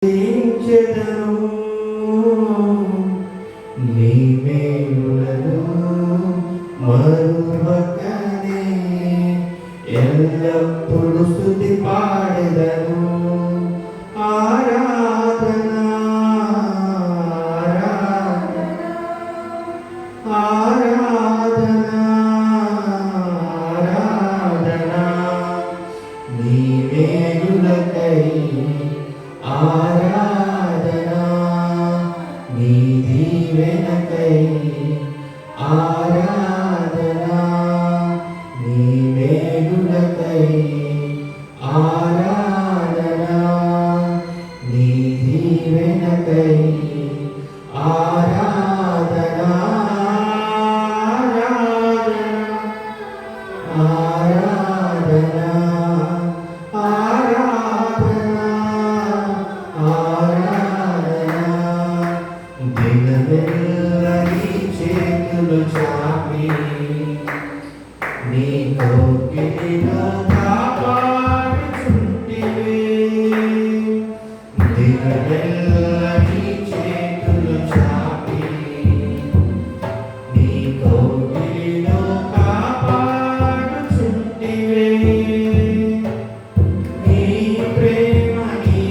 స్తుతించెదను నీ మేలులను మరువకనే ఎల్లప్పుడు స్తుతి పాడెదను. ఆరాధన ఆరాధన ఆరాధన నీ మేలులకై ఆరాధనా నీ దీవెనకై ఆరాధనా నీ మేలులకై ఆరాధనా నీ దీవెనకై ఆరాధనా ఆరాధనా ఆరాధనా దినమెల్లని చేతులు చాపి నీ కోకిలిలో కాపాడుచుంటివే. దినమెల్లని చేతులు చాపి నీ కోకిలిలో కాపాడుచుంటివే. నీ ప్రేమ నీ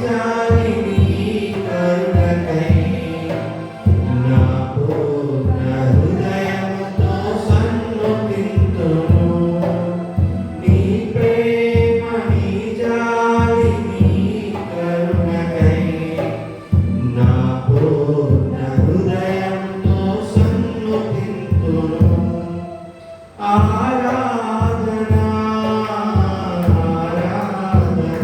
జాలి నీ కరుణకై నా పూర్ణ హృదయముతో సన్నుతింతును. నీ ప్రేమ నీ జాలి నీ కరుణకై నా పూర్ణ హృదయముతో సన్నుతింతును. ఆరాధనా ఆరాధనా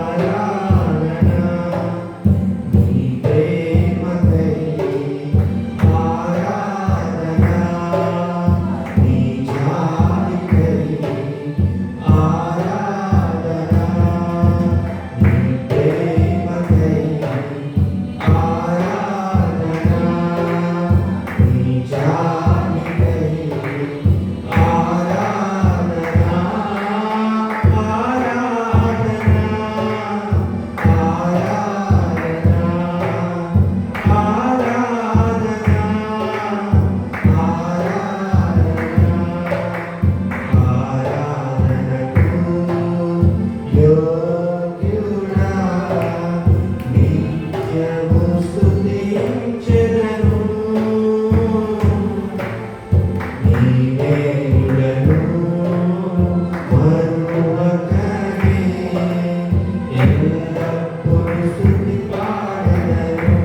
ఆరాధనా నీ ప్రేమకై ఆరాధనా నీ జాలికై ఆరాధనా నీ ప్రేమకై ఆరాధనా నీ జాలికై ఆరాధనా ఆరాధనకు యోగ్యుడా నిత్యము స్తుతించెదను. నీ మేలులను మరువకనే ఎల్లప్పుడు స్తుతి పాడెదను.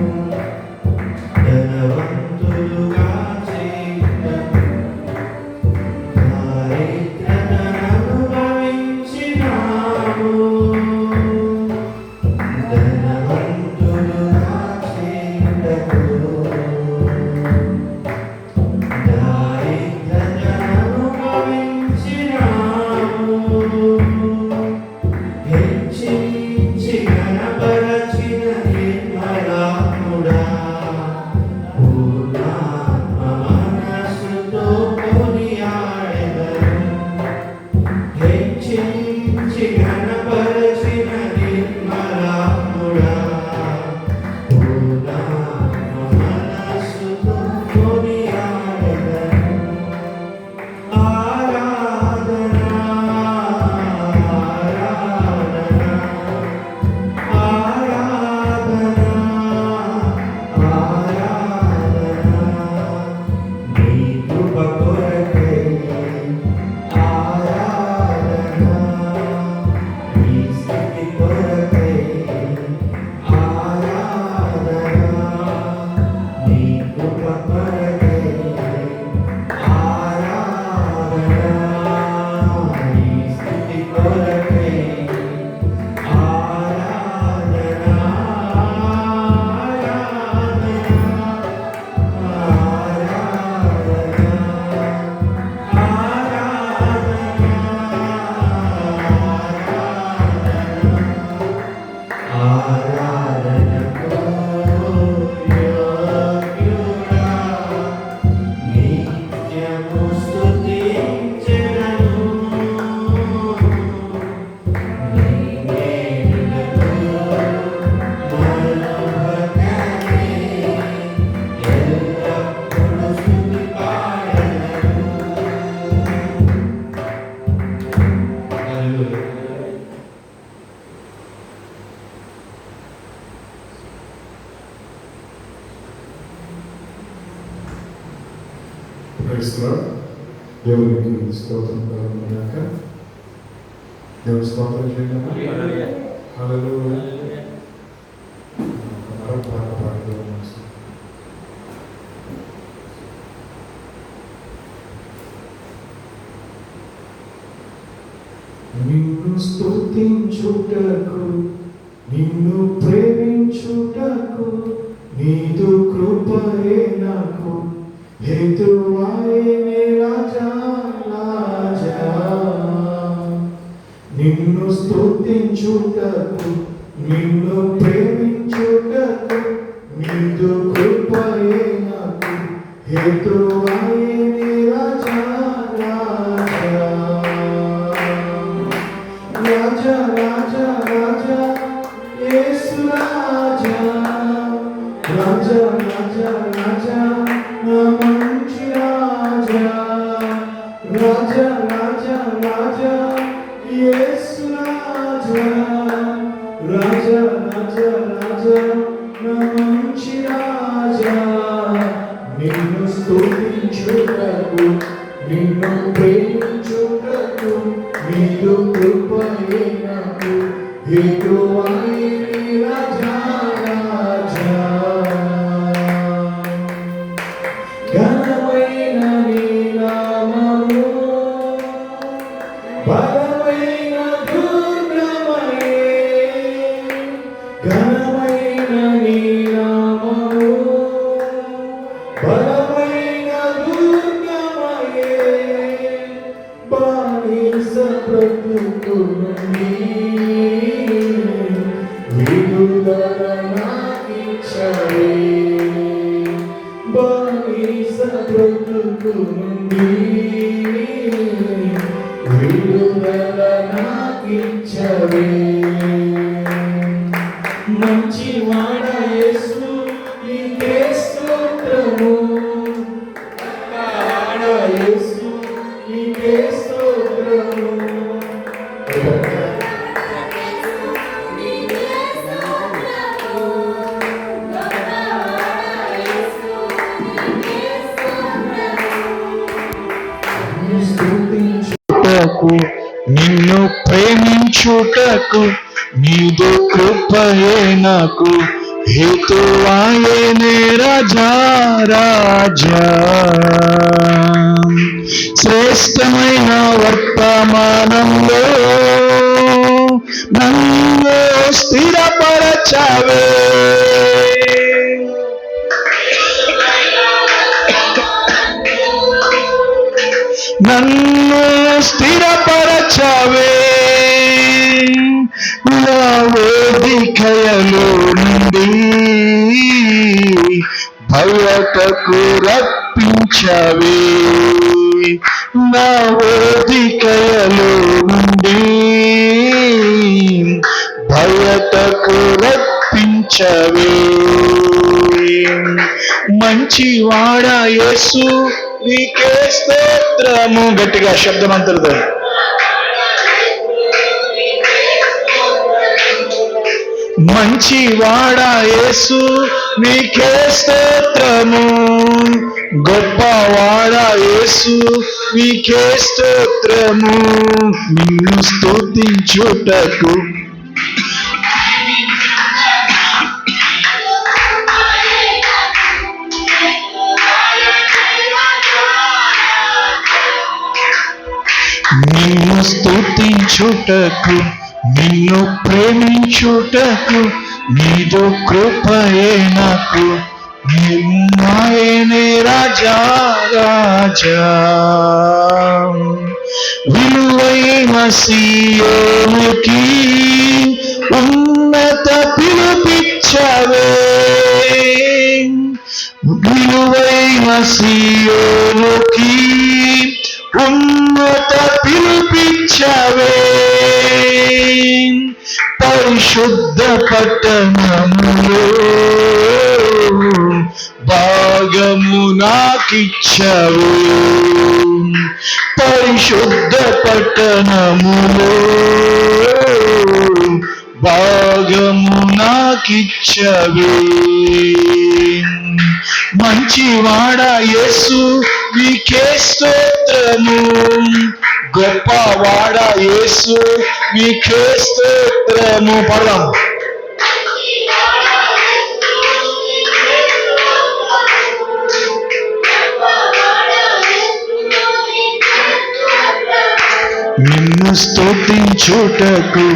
ధనవంతులుగా చేయుటకు దారిద్ర్యతను అనుభవించినావు. ధనవంతులుగా చేయుటకు దారిద్ర్యతను అనుభవించినావు. హెచ్చించి ఘనపరచిన నిర్మలాత్ముడా పూర్ణాత్మ మనస్సుతో కొనియాడెదను. హెచ్చించి ఘనపరచిన నిర్మలాత్ముడా పూర్ణాత్మ మనస్సుతో కొనియాడెదను. ఆరాధనా ఆరాధనా ఆరాధనా నీ కృప కొరకై ఆరాధనా దేవునికి స్తోత్రం కలుగుగాక. దేవుని స్తోత్రం చేయగలమా? హల్లెలూయా. మరొక పాట పాడగలమా? నిన్ను స్తుతించుటకు, నిన్ను ప్రేమించుటకు, నీదు కృపయే నాకు హేతువాయే రాజా రాజా. నిన్ను స్తుతించుటకు, నిన్ను ప్రేమించుటకు, నీదు కృపయే నాకు హేతువాయే రాజా రాజా. రాజా రాజా రాజా యేసు రాజా, రాజా రాజా రాజా నా మంచి రాజా, రాజా రాజా రాజా యేసు రాజా, రాజా రాజా రాజా నా మంచి రాజా. నిన్ను స్తుతించుటకు, నిన్ను ప్రేమించుటకు, నీదు కృపయే నాకు హేతువాయే రాజా రాజా. ఘనమైన నీ నామము బలమైన దుర్గమయే, ఘనమైన నీ నామము బలమైన దుర్గమయే. బానిస బ్రతుకు నుండి విడుదల నాకిచ్చావే, బానిస బ్రతుకు నుండి విడుదల నాకిచ్చావే. మంచివాడ యేసు నీకే స్తోత్రము, మంచివాడ యేసు నీకే స్తోత్రము. స్తుతించుటకు, నిన్ను ప్రేమించుటకు, నీదు కృపయే నాకు హేతువాయే రాజా రాజా. శ్రేష్టమైన వర్తమానంలో నన్ను స్థిరపరచావే, నన్ను స్థిరపరచావే. నా వేదికయలో నుండి బయటకు రప్పించావే, నా వేదికయలో నుండి బయటకు రప్పించావే. మంచివాడా యేసు నీకే స్తోత్రము. గట్టిగా శబ్దమంతరుతో మంచివాడా యేసు నీకే స్తోత్రము, గొప్పవాడా యేసు నీకే స్తోత్రము. నిన్ను స్తుతించుటకు, నిన్ను స్తుతించుటకు, నిన్ను ప్రేమించుటకు, నీదు కృపయే నాకు నిర్మాయనే రాజా రాజా. విలువైన సీయోనుకి ఉన్నత పిలుపిచ్చావే, విలువైన సీయోనుకి ఉన్నత పిలుపిచ్చావే. పరిశుద్ధ పట్టణములో భాగము నాకిచ్చావే, పరిశుద్ధ పట్టణములో నాకిచ్చవే. మంచివాడా యేసు నీకే స్తోత్రము, గొప్పవాడా యేసు నీకే స్తోత్రము. పడదాం. నిన్ను స్తుతించుటకు,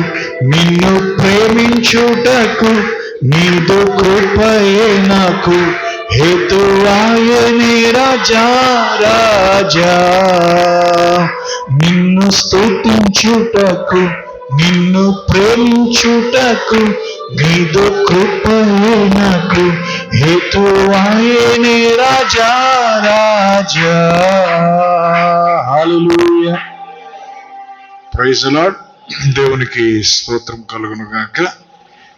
నిన్ను ప్రేమించుటకు, నీదు కృపయే నాకు హేతువాయని రాజా రాజా. నిన్ను స్తుతించుటకు, నిన్ను ప్రేమించుటకు, నీదు కృపయే నాకు హేతువాయని రాజా రాజా. హల్లెలూయా. Praise the Lord. దేవునికి స్తోత్రం కలుగును గాక.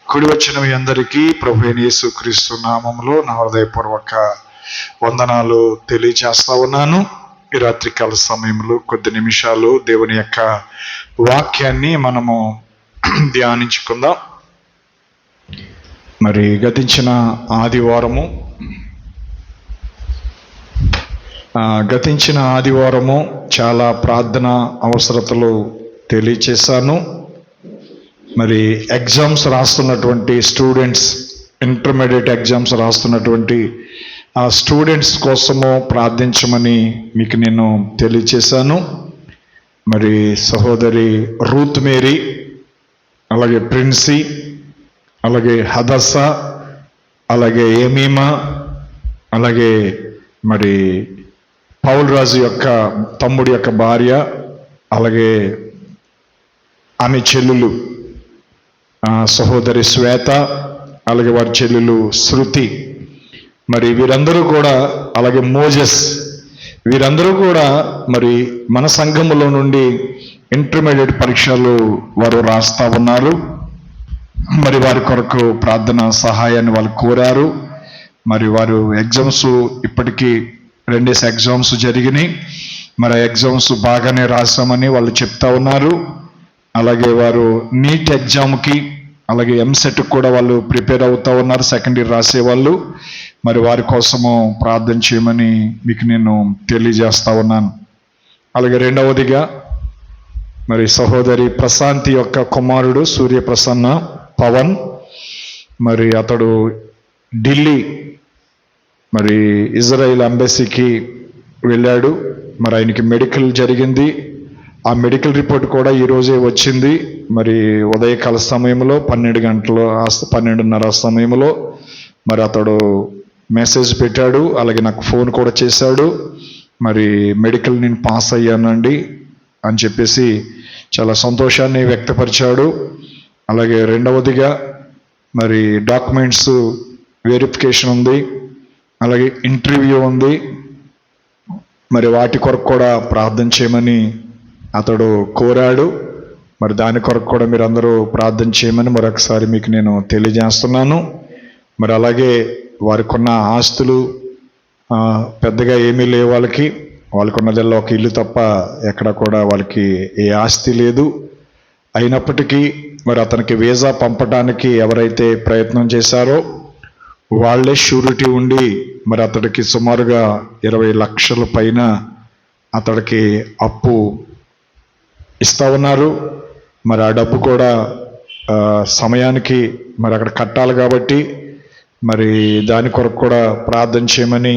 కూడి వచ్చిన మీ అందరికీ ప్రభు అయిన యేసుక్రీస్తు నామములో నా హృదయపూర్వక వందనాలు తెలియజేస్తా ఉన్నాను. ఈ రాత్రికాల సమయంలో కొద్ది నిమిషాలు దేవుని యొక్క వాక్యాన్ని మనము ధ్యానించుకుందాం. మరి గతించిన ఆదివారము చాలా ప్రార్థన అవసరతలు తెలియచేశాను. మరి ఎగ్జామ్స్ రాస్తున్నటువంటి స్టూడెంట్స్, ఇంటర్మీడియట్ ఎగ్జామ్స్ రాస్తున్నటువంటి ఆ స్టూడెంట్స్ కోసము ప్రార్థించమని మీకు నేను తెలియచేశాను. మరి సహోదరి రూత్ మేరీ, అలాగే ప్రిన్సీ, అలాగే హదస్సా, అలాగే ఏమీమా, అలాగే మరి పౌల్ రాజు యొక్క తమ్ముడి యొక్క భార్య, అలాగే ఆమె చెల్లెలు సహోదరి శ్వేత, అలాగే వారి చెల్లెలు శృతి, మరి వీరందరూ కూడా, అలాగే మోజెస్, వీరందరూ కూడా మరి మన సంఘములో నుండి ఇంటర్మీడియట్ పరీక్షలు వారు రాస్తా ఉన్నారు. మరి వారి కొరకు ప్రార్థన సహాయాన్ని వాళ్ళు కోరారు. మరి వారు ఎగ్జామ్స్ ఇప్పటికీ 2 ఎగ్జామ్స్ జరిగినాయి. మరి ఎగ్జామ్స్ బాగానే రాసామని వాళ్ళు చెప్తా ఉన్నారు. అలాగే వారు నీట్ ఎగ్జామ్కి, అలాగే ఎంసెట్ కూడా వాళ్ళు ప్రిపేర్ అవుతా ఉన్నారు, సెకండ్ ఇయర్ రాసేవాళ్ళు. మరి వారి కోసము ప్రార్థన చేయమని మీకు నేను తెలియజేస్తా ఉన్నాను. అలాగే రెండవదిగా మరి సహోదరి ప్రశాంతి యొక్క కుమారుడు సూర్యప్రసన్న పవన్, మరి అతడు ఢిల్లీ మరి ఇజ్రాయిల్ ఎంబసీకి వెళ్ళాడు. మరి ఆయనకి మెడికల్ జరిగింది. ఆ మెడికల్ రిపోర్ట్ కూడా ఈరోజే వచ్చింది. మరి ఉదయకాల సమయంలో 12:30 సమయంలో మరి అతడు మెసేజ్ పెట్టాడు, అలాగే నాకు ఫోన్ కూడా చేశాడు. మరి మెడికల్ నేను పాస్ అయ్యానండి అని చెప్పేసి చాలా సంతోషాన్ని వ్యక్తపరిచాడు. అలాగే రెండవదిగా మరి డాక్యుమెంట్స్ వెరిఫికేషన్ ఉంది, అలాగే ఇంటర్వ్యూ ఉంది. మరి వాటి కొరకు కూడా ప్రార్థన చేయమని అతడు కోరాడు. మరి దాని కొరకు కూడా మీరు అందరూ ప్రార్థన చేయమని మరొకసారి మీకు నేను తెలియజేస్తున్నాను. మరి అలాగే వారికి ఉన్న ఆస్తులు పెద్దగా ఏమీ లేవు. వాళ్ళకి ఉన్నదల్లా ఒక ఇల్లు తప్ప ఎక్కడ కూడా వాళ్ళకి ఏ ఆస్తి లేదు. అయినప్పటికీ మరి అతనికి వీసా పంపడానికి ఎవరైతే ప్రయత్నం చేశారో వాళ్ళే షూరిటీ ఉండి మరి అతడికి సుమారుగా 20 లక్షల పైన అతడికి అప్పు ఇస్తా ఉన్నారు. మరి ఆ డబ్బు కూడా సమయానికి మరి అక్కడ కట్టాలి కాబట్టి మరి దాని కొరకు కూడా ప్రార్థన చేయమని,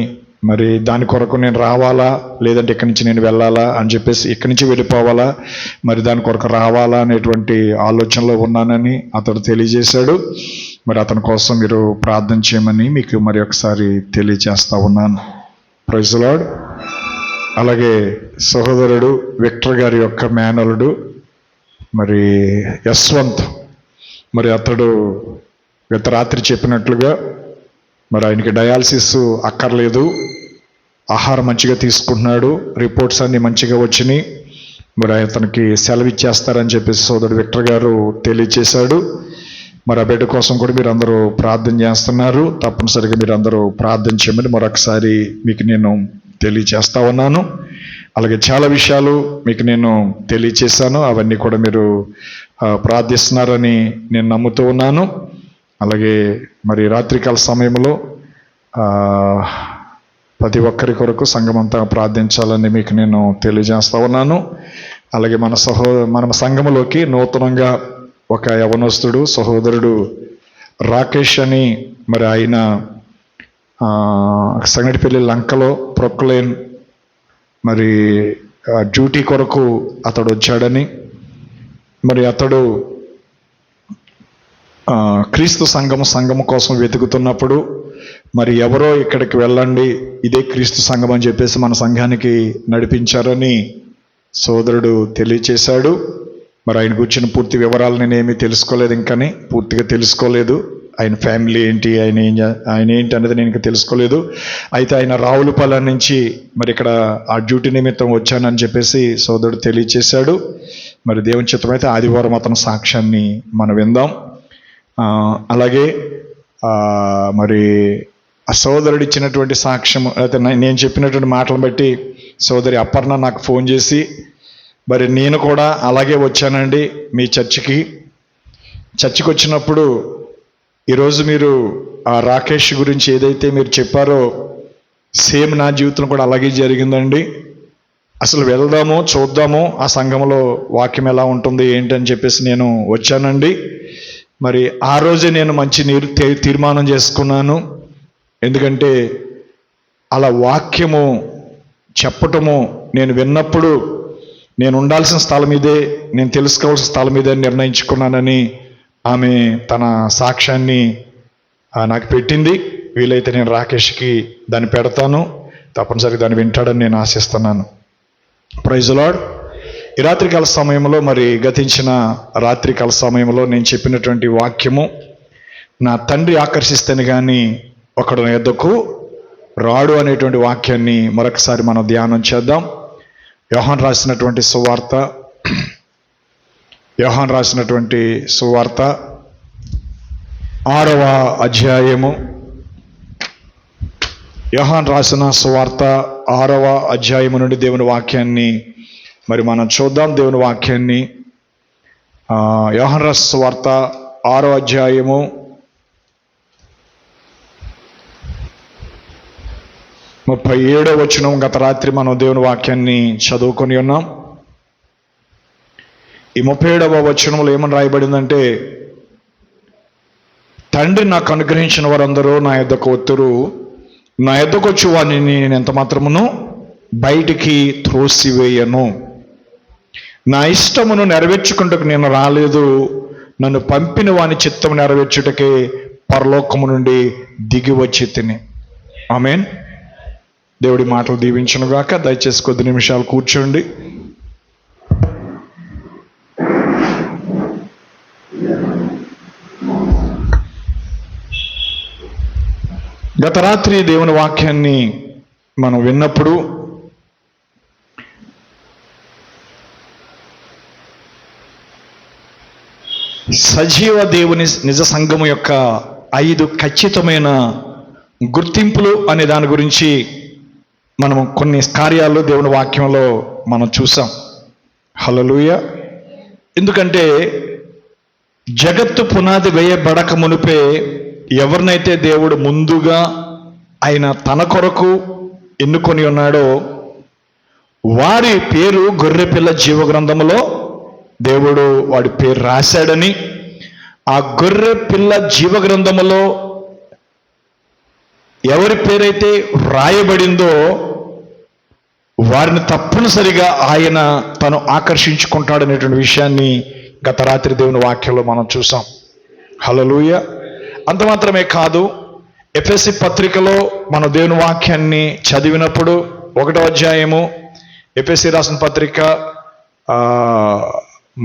మరి దాని కొరకు నేను రావాలా లేదంటే ఇక్కడి నుంచి నేను వెళ్ళాలా అని చెప్పేసి, ఇక్కడి నుంచి వెళ్ళిపోవాలా మరి దాని కొరకు రావాలా అనేటువంటి ఆలోచనలో ఉన్నానని అతడు తెలియజేశాడు. మరి అతని కోసం మీరు ప్రార్థన చేయమని మీకు మరి ఒకసారి తెలియజేస్తా ఉన్నాను. Praise the lord. అలాగే సహోదరుడు విక్టర్ గారి యొక్క మేనలుడు మరి యశ్వంత్, మరి అతడు గత రాత్రి చెప్పినట్లుగా మరి ఆయనకి డయాలసిస్ అక్కర్లేదు, ఆహారం మంచిగా తీసుకుంటున్నాడు, రిపోర్ట్స్ అన్నీ మంచిగా వచ్చినాయి. మరి అతనికి సెలవు ఇచ్చేస్తారని చెప్పేసి సోదరుడు విక్టర్ గారు తెలియచేశాడు. మరి ఆ బిడ్డ కోసం కూడా మీరు అందరూ ప్రార్థన చేస్తున్నారు. తప్పనిసరిగా మీరు అందరూ ప్రార్థన చేయమని మరొకసారి మీకు నేను తెలియచేస్తా ఉన్నాను. అలాగే చాలా విషయాలు మీకు నేను తెలియచేశాను, అవన్నీ కూడా మీరు ప్రార్థిస్తున్నారని నేను నమ్ముతూ ఉన్నాను. అలాగే మరి రాత్రికాల సమయంలో ప్రతి ఒక్కరి కొరకు సంఘమంతా ప్రార్థించాలని మీకు నేను తెలియజేస్తా ఉన్నాను. అలాగే మన సంఘములోకి నూతనంగా ఒక యవనస్తుడు సహోదరుడు రాకేష్ అని, మరి ఆయన సంగటిపల్లి లంకలో ప్రొక్లైన్ మరి డ్యూటీ కొరకు అతడు వచ్చాడని, మరి అతడు క్రీస్తు సంఘము కోసం వెతుకుతున్నప్పుడు మరి ఎవరో ఇక్కడికి వెళ్ళండి, ఇదే క్రీస్తు సంఘం అని చెప్పేసి మన సంఘానికి నడిపించారని సోదరుడు తెలియచేశాడు. మరి ఆయన కూర్చున్న పూర్తి వివరాలు నేనేమీ తెలుసుకోలేదు, ఇంకని పూర్తిగా తెలుసుకోలేదు. ఆయన ఫ్యామిలీ ఏంటి, ఆయన ఏంటి అనేది నేను ఇంకా తెలుసుకోలేదు. అయితే ఆయన రావులపాలెం నుంచి మరి ఇక్కడ ఆ డ్యూటీ నిమిత్తం వచ్చానని చెప్పేసి సోదరుడు తెలియచేశాడు. మరి దేవుని చిత్తమైతే ఆదివారం అతని సాక్ష్యాన్ని మనం విందాం. అలాగే మరి ఆ సోదరుడు ఇచ్చినటువంటి సాక్ష్యం అయితే నేను చెప్పినటువంటి మాటలను బట్టి సోదరి అపర్ణ నాకు ఫోన్ చేసి, మరి నేను కూడా అలాగే వచ్చానండి మీ చర్చికి వచ్చినప్పుడు ఈరోజు మీరు ఆ రాకేష్ గురించి ఏదైతే మీరు చెప్పారో సేమ్ నా జీవితం కూడా అలాగే జరిగిందండి. అసలు వెళ్దాము, చూద్దాము ఆ సంఘంలో వాక్యం ఎలా ఉంటుంది ఏంటని చెప్పేసి నేను వచ్చానండి. మరి ఆ రోజే నేను మంచి తీర్మానం చేసుకున్నాను. ఎందుకంటే అలా వాక్యము చెప్పటము నేను విన్నప్పుడు నేను ఉండాల్సిన స్థలం ఇదే, నేను తెలుసుకోవాల్సిన స్థలం ఇదే నిర్ణయించుకున్నానని ఆమె తన సాక్ష్యాన్ని నాకు పెట్టింది. వీలైతే నేను రాకేష్కి దాన్ని పెడతాను, తప్పనిసరిగా దాన్ని వింటాడని నేను ఆశిస్తున్నాను. Praise lord. ఈ రాత్రికాల సమయంలో మరి గతించిన రాత్రికాల సమయంలో నేను చెప్పినటువంటి వాక్యము, నా తండ్రి ఆకర్షిస్తేనే కానీ ఒకడు నా యొద్దకు రాడు అనేటువంటి వాక్యాన్ని మరొకసారి మనం ధ్యానం చేద్దాం. యోహాను రాసినటువంటి సువార్త 6వ అధ్యాయము. యోహాను రాసిన సువార్త 6వ అధ్యాయము నుండి దేవుని వాక్యాన్ని మరి మనం చూద్దాం. దేవుని వాక్యాన్ని యోహాను రాసిన సువార్త 6వ అధ్యాయము 37వ వచనం. గత రాత్రి మనం దేవుని వాక్యాన్ని చదువుకొని ఉన్నాం. ఈ 37వ వచనంలో ఏమని రాయబడిందంటే, తండ్రి నాకు అనుగ్రహించిన వారందరూ నా యొద్దకు వత్తురు, నా యొద్దకు వచ్చి వారిని నేను ఎంత మాత్రమును బయటికి త్రోసివేయను. నా ఇష్టమును నెరవేర్చుకుంటకు నేను రాలేదు, నన్ను పంపిన వాని చిత్తము నెరవేర్చుటకే పరలోకము నుండి దిగి వచ్చి తిని. ఆమేన్. దేవుడి మాటలు దీవించునుగాక. దయచేసి కొద్ది నిమిషాలు కూర్చోండి. గత రాత్రి దేవుని వాక్యాన్ని మనం విన్నప్పుడు సజీవ దేవుని నిజ సంఘము యొక్క 5 ఖచ్చితమైన గుర్తింపులు అనే దాని గురించి మనము కొన్ని కార్యాలు దేవుని వాక్యంలో మనం చూసాం. హల్లెలూయా. ఎందుకంటే జగత్తు పునాది వేయబడక మునిపే ఎవరినైతే దేవుడు ముందుగా ఆయన తన కొరకు ఎన్నుకొని ఉన్నాడో వారి పేరు గొర్రెపిల్ల జీవగ్రంథములో దేవుడు వాడి పేరు రాశాడని, ఆ గొర్రెపిల్ల జీవగ్రంథములో ఎవరి పేరైతే రాయబడిందో వారిని తప్పనిసరిగా ఆయన తను ఆకర్షించుకుంటాడనేటువంటి విషయాన్ని గత రాత్రి దేవుని వాక్యంలో మనం చూసాం. హల్లెలూయా. అంత మాత్రమే కాదు, ఎఫెసీ పత్రికలో మన దేవుని వాక్యాన్ని చదివినప్పుడు 1వ అధ్యాయము ఎఫెసీ రాసిన పత్రిక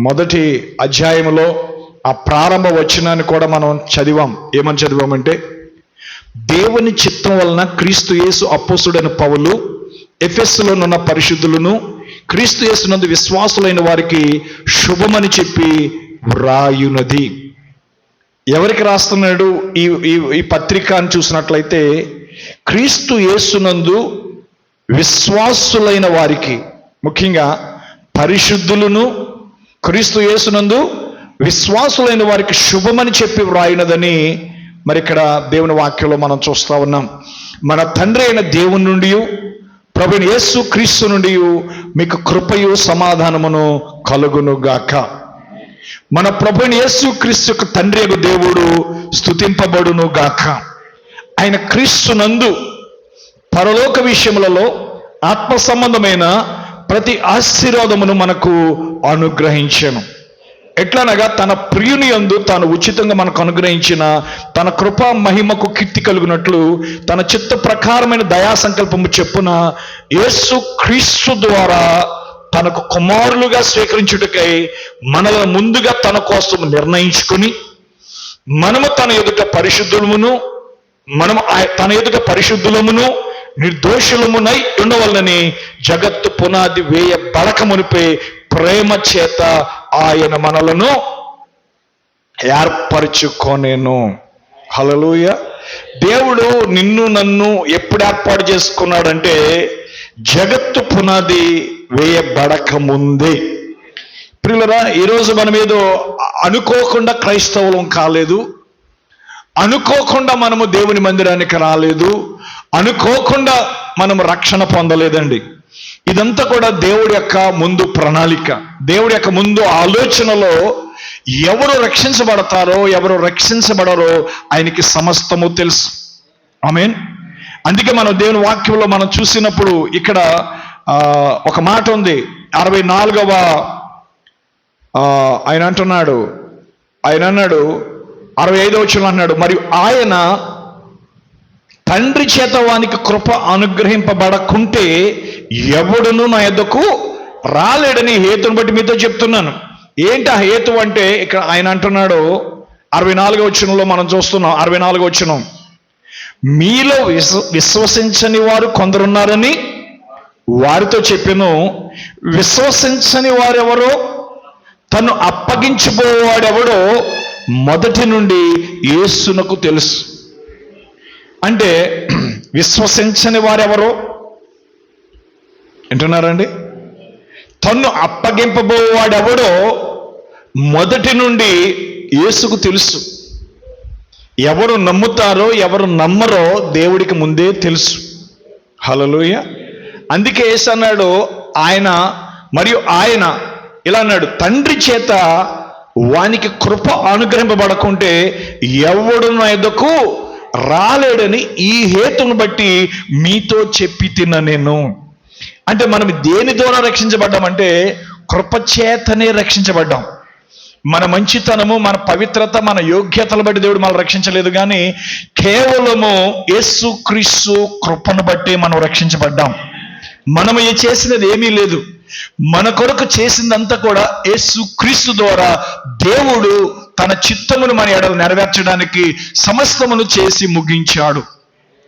1వ అధ్యాయములో ఆ ప్రారంభ వచనాన్ని కూడా మనం చదివాం. ఏమని చదివామంటే, దేవుని చిత్తం వలన క్రీస్తు యేసు అపోస్తుడైన పౌలు ఎఫెసులోనున్న పరిశుద్ధులను క్రీస్తు యేసునందు విశ్వాసులైన వారికి శుభమని చెప్పి వ్రాయునది. ఎవరికి రాస్తున్నాడు ఈ పత్రిక అని చూసినట్లయితే, క్రీస్తు యేసునందు విశ్వాసులైన వారికి, ముఖ్యంగా పరిశుద్ధులను క్రీస్తు యేసునందు విశ్వాసులైన వారికి శుభమని చెప్పి వ్రాయినదని మరి ఇక్కడ దేవుని వాక్యంలో మనం చూస్తా ఉన్నాం. మన తండ్రి అయిన దేవుని నుండి ప్రభువైన యేసు క్రీస్తు నుండి మీకు కృపయు సమాధానమును కలుగును గాక. మన ప్రభువైన యేసు క్రీస్తు యొక్క తండ్రి అయిన దేవుడు స్తుతింపబడును గాక. ఆయన క్రీస్తునందు పరలోక విషయములలో ఆత్మ సంబంధమైన ప్రతి ఆశీర్వాదమును మనకు అనుగ్రహించెను. ఎట్లనగా తన ప్రియుని యందు తాను ఉచితంగా మనకు అనుగ్రహించిన తన కృపా మహిమకు కీర్తి కలుగునట్లు తన చిత్త ప్రకారమైన దయా సంకల్పము చెప్పున యేసు క్రీస్తు ద్వారా తనకు కుమారులుగా స్వీకరించుటకై మనలను ముందుగా తన కోసం నిర్ణయించుకుని మనము తన ఎదుట పరిశుద్ధులమును నిర్దోషులమునై ఉండవలనని జగత్తు పునాది వేయ బలకమునిపై ప్రేమ చేత ఆయన మనలను ఏర్పరచుకొనెను. హల్లెలూయా. దేవుడు నిన్ను నన్ను ఎప్పుడు ఏర్పాటు చేసుకున్నాడంటే జగత్తు పునాది వేయబడక ముందే. ప్రియులరా, ఈరోజు మనం ఏదో అనుకోకుండా క్రైస్తవులం కాలేదు, అనుకోకుండా మనము దేవుని మందిరానికి రాలేదు, అనుకోకుండా మనము రక్షణ పొందలేదండి. ఇదంతా కూడా దేవుడి యొక్క ముందు ప్రణాళిక, దేవుడి యొక్క ముందు ఆలోచనలో ఎవరు రక్షించబడతారో ఎవరు రక్షించబడరో ఆయనకి సమస్తము తెలుసు. ఆమేన్. అందుకే మనం దేవుని వాక్యంలో మనం చూసినప్పుడు ఇక్కడ ఒక మాట ఉంది. 64వ ఆయన అన్నాడు 65వ వచనంలో అన్నాడు, మరియు ఆయన తండ్రి చేత వానికి కృప అనుగ్రహింపబడకుంటే ఎవడును నా యొద్దకు రాలేడని హేతుని బట్టి మీతో చెప్తున్నాను. ఏంటి ఆ హేతు అంటే ఇక్కడ ఆయన అంటున్నాడు 64వ వచనంలో మనం చూస్తున్నాం. 64వ వచనం, మీలో విశ్వసించని వారు కొందరున్నారని వారితో చెప్పెను. విశ్వసించని వారెవరో తను అప్పగించిపోవాడెవడో మొదటి నుండి యేసునకు తెలుసు. అంటే విశ్వసించని వారెవరో వింటున్నారండి? తన్ను అప్పగింపబోవాడెవడో మొదటి నుండి యేసుకు తెలుసు. ఎవరు నమ్ముతారో ఎవరు నమ్మరో దేవుడికి ముందే తెలుసు. హల్లెలూయా. అందుకే యేసు అన్నాడు, ఆయన ఇలా అన్నాడు, తండ్రి చేత వానికి కృప అనుగ్రహింపబడకుంటే ఎవడు నా యొద్దకు రాలేడని ఈ హేతును బట్టి మీతో చెప్పి తిన్న నేను. అంటే మనం దేని ద్వారా రక్షించబడ్డామంటే కృప చేతనే రక్షించబడ్డాం. మన మంచితనము, మన పవిత్రత, మన యోగ్యతలు బట్టి దేవుడు మనం రక్షించలేదు, కానీ కేవలము యేసుక్రీస్తు కృపను బట్టి మనం రక్షించబడ్డాం. మనము చేసినది ఏమీ లేదు, మన కొరకు చేసిందంతా కూడా యేసుక్రీస్తు ద్వారా దేవుడు తన చిత్తమును మన ఎడలు నెరవేర్చడానికి సమస్తమును చేసి ముగించాడు.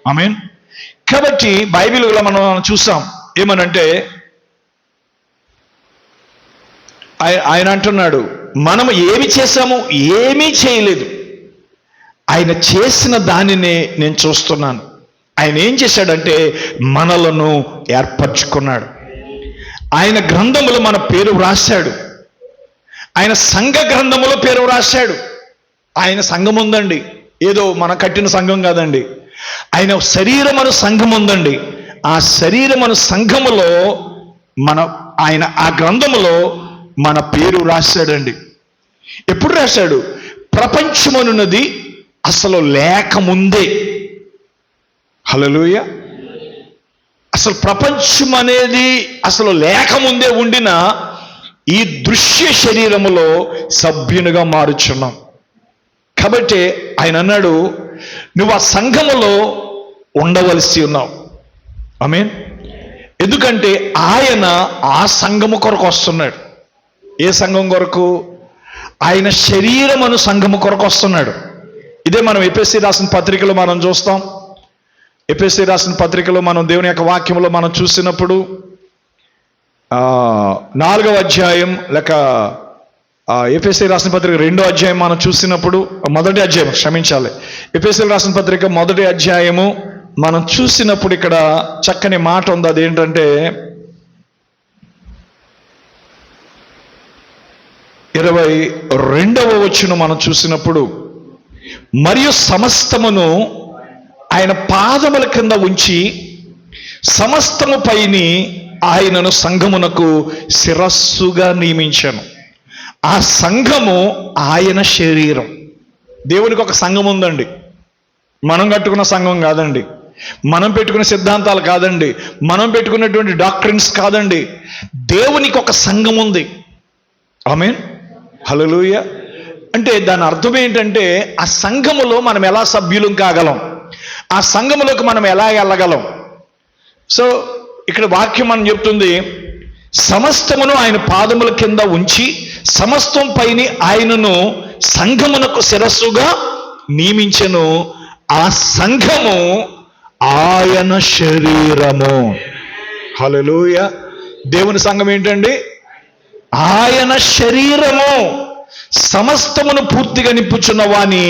ఆమేన్. కాబట్టి బైబిల్లో మనం చూసాం ఏమనంటే ఆయన అంటున్నాడు, మనము ఏమి చేశాము? ఏమీ చేయలేదు, ఆయన చేసిన దానినే నేను చూస్తున్నాను. ఆయన ఏం చేశాడంటే మనలను ఏర్పరచుకున్నాడు. ఆయన గ్రంథములో మన పేరు వ్రాశాడు. ఆయన సంఘ గ్రంథములో పేరు వ్రాశాడు. ఆయన సంఘం ఉందండి, ఏదో మన కట్టిన సంఘం కాదండి. ఆయన శరీరమను సంఘం ఉందండి. ఆ శరీరమను సంఘములో ఆయన ఆ గ్రంథములో మన పేరు రాశాడండి. ఎప్పుడు రాశాడు? ప్రపంచమనున్నది అసలు లేకముందే. హల్లెలూయా. అసలు ప్రపంచం అనేది అసలు లేకముందే ఉండిన ఈ దృశ్య శరీరములో సభ్యునిగా మారుచున్నాం. కాబట్టి ఆయన అన్నాడు, నువ్వు ఆ సంఘములో ఉండవలసి ఉన్నావు. ఆమేన్. ఎందుకంటే ఆయన ఆ సంఘము కొరకు వస్తున్నాడు. ఏ సంఘం కొరకు? ఆయన శరీరమను సంఘము కొరకు వస్తున్నాడు. ఇదే మనం ఎఫెసీ రాసిన పత్రికలో మనం చూస్తాం. ఎఫెసీ రాసిన పత్రికలో మనం దేవుని యొక్క వాక్యంలో మనం చూసినప్పుడు 4వ అధ్యాయం లేక ఎఫెసీ రాసిన పత్రిక 2వ అధ్యాయం మనం చూసినప్పుడు, మొదటి అధ్యాయం క్షమించాలి, ఎఫెసీ రాసిన పత్రిక 1వ అధ్యాయము మనం చూసినప్పుడు ఇక్కడ చక్కని మాట ఉంది. అదేంటంటే 22వ వచనం మనం చూసినప్పుడు, మరియు సమస్తమును ఆయన పాదముల కింద ఉంచి సమస్తము పైని ఆయనను సంఘమునకు శిరస్సుగా నియమించాను. ఆ సంఘము ఆయన శరీరం. దేవునికి ఒక సంఘం ఉందండి. మనం కట్టుకున్న సంఘం కాదండి, మనం పెట్టుకున్న సిద్ధాంతాలు కాదండి, మనం పెట్టుకున్నటువంటి డాక్ట్రిన్స్ కాదండి. దేవునికి ఒక సంఘం ఉంది. ఆమేన్, హల్లెలూయా. అంటే దాని అర్థం ఏంటంటే, ఆ సంఘములో మనం ఎలా సభ్యులం కాగలం, ఆ సంఘములోకి మనం ఎలా వెళ్ళగలం. సో ఇక్కడ వాక్యం మనం చెప్తుంది, సమస్తమును ఆయన పాదముల కింద ఉంచి సమస్తం పైన ఆయనను సంఘమునకు శిరస్సుగా నియమించెను. ఆ సంఘము ఆయన శరీరము. హల్లెలూయా. దేవుని సంఘం ఏంటండి? ఆయన శరీరము. సమస్తమును పూర్తిగా నింపుచున్న వాని